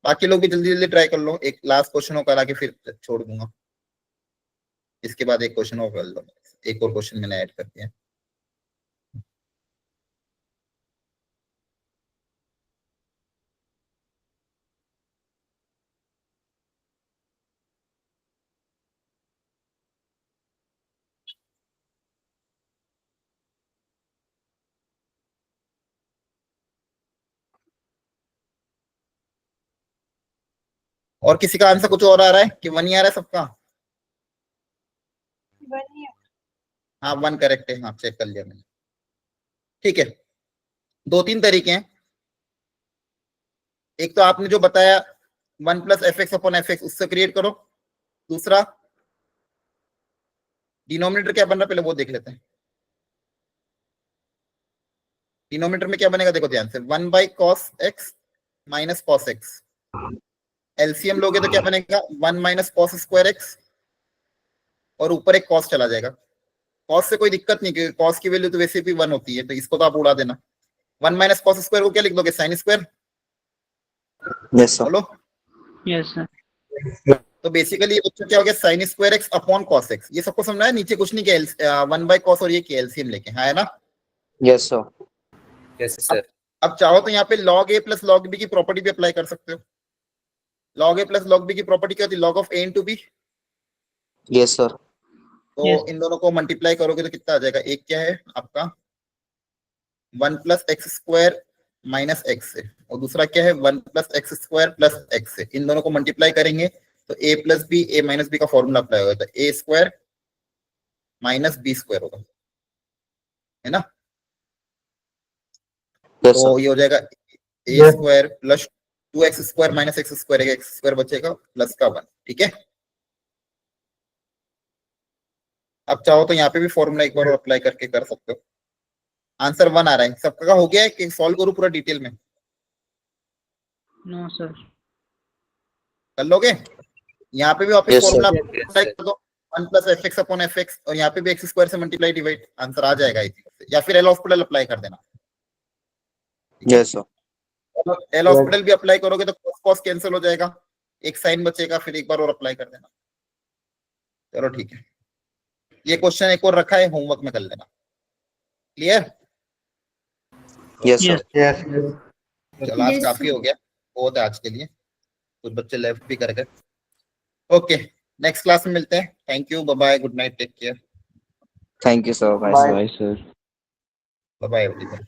बाकी लोग भी जल्दी जल्दी ट्राई कर लो, एक लास्ट क्वेश्चन हो करा के फिर छोड़ दूंगा। इसके बाद एक क्वेश्चन और कर लो, एक और क्वेश्चन मैंने ऐड कर दिया। और किसी का आंसर कुछ और आ रहा है कि 1 ही आ रहा है सबका? हाँ 1 करेक्ट है, हाँ चेक कर लिया मैंने। ठीक है, 2-3 तरीके हैं। एक तो आपने जो बताया 1 plus F x upon F x, उससे क्रिएट करो। दूसरा, डिनोमिनेटर क्या बन रहा है पहले वो देख लेते हैं। डिनोमिनेटर में क्या बनेगा देखो ध्यान से, 1/cos x minus cos x. LCM लोगे तो क्या बनेगा, 1 माइनस कॉस स्क्वायर एक्स, और ऊपर एक कॉस चला जाएगा। कॉस से कोई दिक्कत नहीं, क्योंकि कॉस की वैल्यू तो वैसे भी 1 होती है, तो इसको तो आप उड़ा देना। 1 माइनस कॉस स्क्वायर को क्या लिख दोगे, साइन स्क्वायर। Yes sir. बोलो। Yes sir. तो बेसिकली बच्चों क्या हो गया, sine square x upon cos x. ये सबको समझना है, नीचे कुछ नहीं किया, 1/cos और ये किया एलसीएम लेके, हाँ है ना। Yes sir. Yes sir. अब चाहो तो यहाँ पे log a plus log b की प्रॉपर्टी भी अप्लाई कर सकते हो। log a plus log b की प्रॉपर्टी क्या होती है, log of a into B. Yes sir. तो इन दोनों को मल्टीप्लाई करोगे तो कितना आ जाएगा, एक क्या है आपका 1 plus x square minus x से, और दूसरा क्या है 1 plus x square plus x से। इन दोनों को मल्टीप्लाई करेंगे तो a plus B, a minus B का फॉर्मूला अप्लाई होगा, तो a square minus B square होगा, है ना। यस तो सर। ये हो जाएगा a square plus 2x square minus x square, x square बचेगा प्लस का 1। ठीक है, अब चाहो तो यहाँ पे भी फॉर्मूला एक बार और अप्लाई करके कर सकते हो। आंसर 1 आ रहा है सबका, का हो गया है कि सॉल्व करूँ पूरा डिटेल में? No sir. कर लोगे? यहाँ पे भी वापस Yes, फॉर्मूला sir. अप्लाई कर दो, 1 plus F x upon F x, और यहाँ पे भी एक्स स्क्वायर से मल्टीप्लाई डिवाइड, आंसर आ जाएगा इसी से। या फिर एल हॉस्पिटल अप्लाई कर देना। Yes sir. एल हॉस्पिटल भी अप्लाई करोगे तो कॉस कॉस कैंसिल हो जाएगा, एक साइन बचेगा, फिर एक बार और अप्लाई कर देना। चलो ठीक है, ये क्वेश्चन एक और रखा है, होमवर्क में कर लेना। क्लियर? Yes sir. यस चलो आज Yes, काफी sir. हो गया, बहुत है आज के लिए, कुछ बच्चे लेफ्ट भी कर गए। ओके, नेक्स्ट क्लास में मिलते हैं। Thank you, bye bye, good night, take care, thank you sir. Bye sir. Bye bye everyone.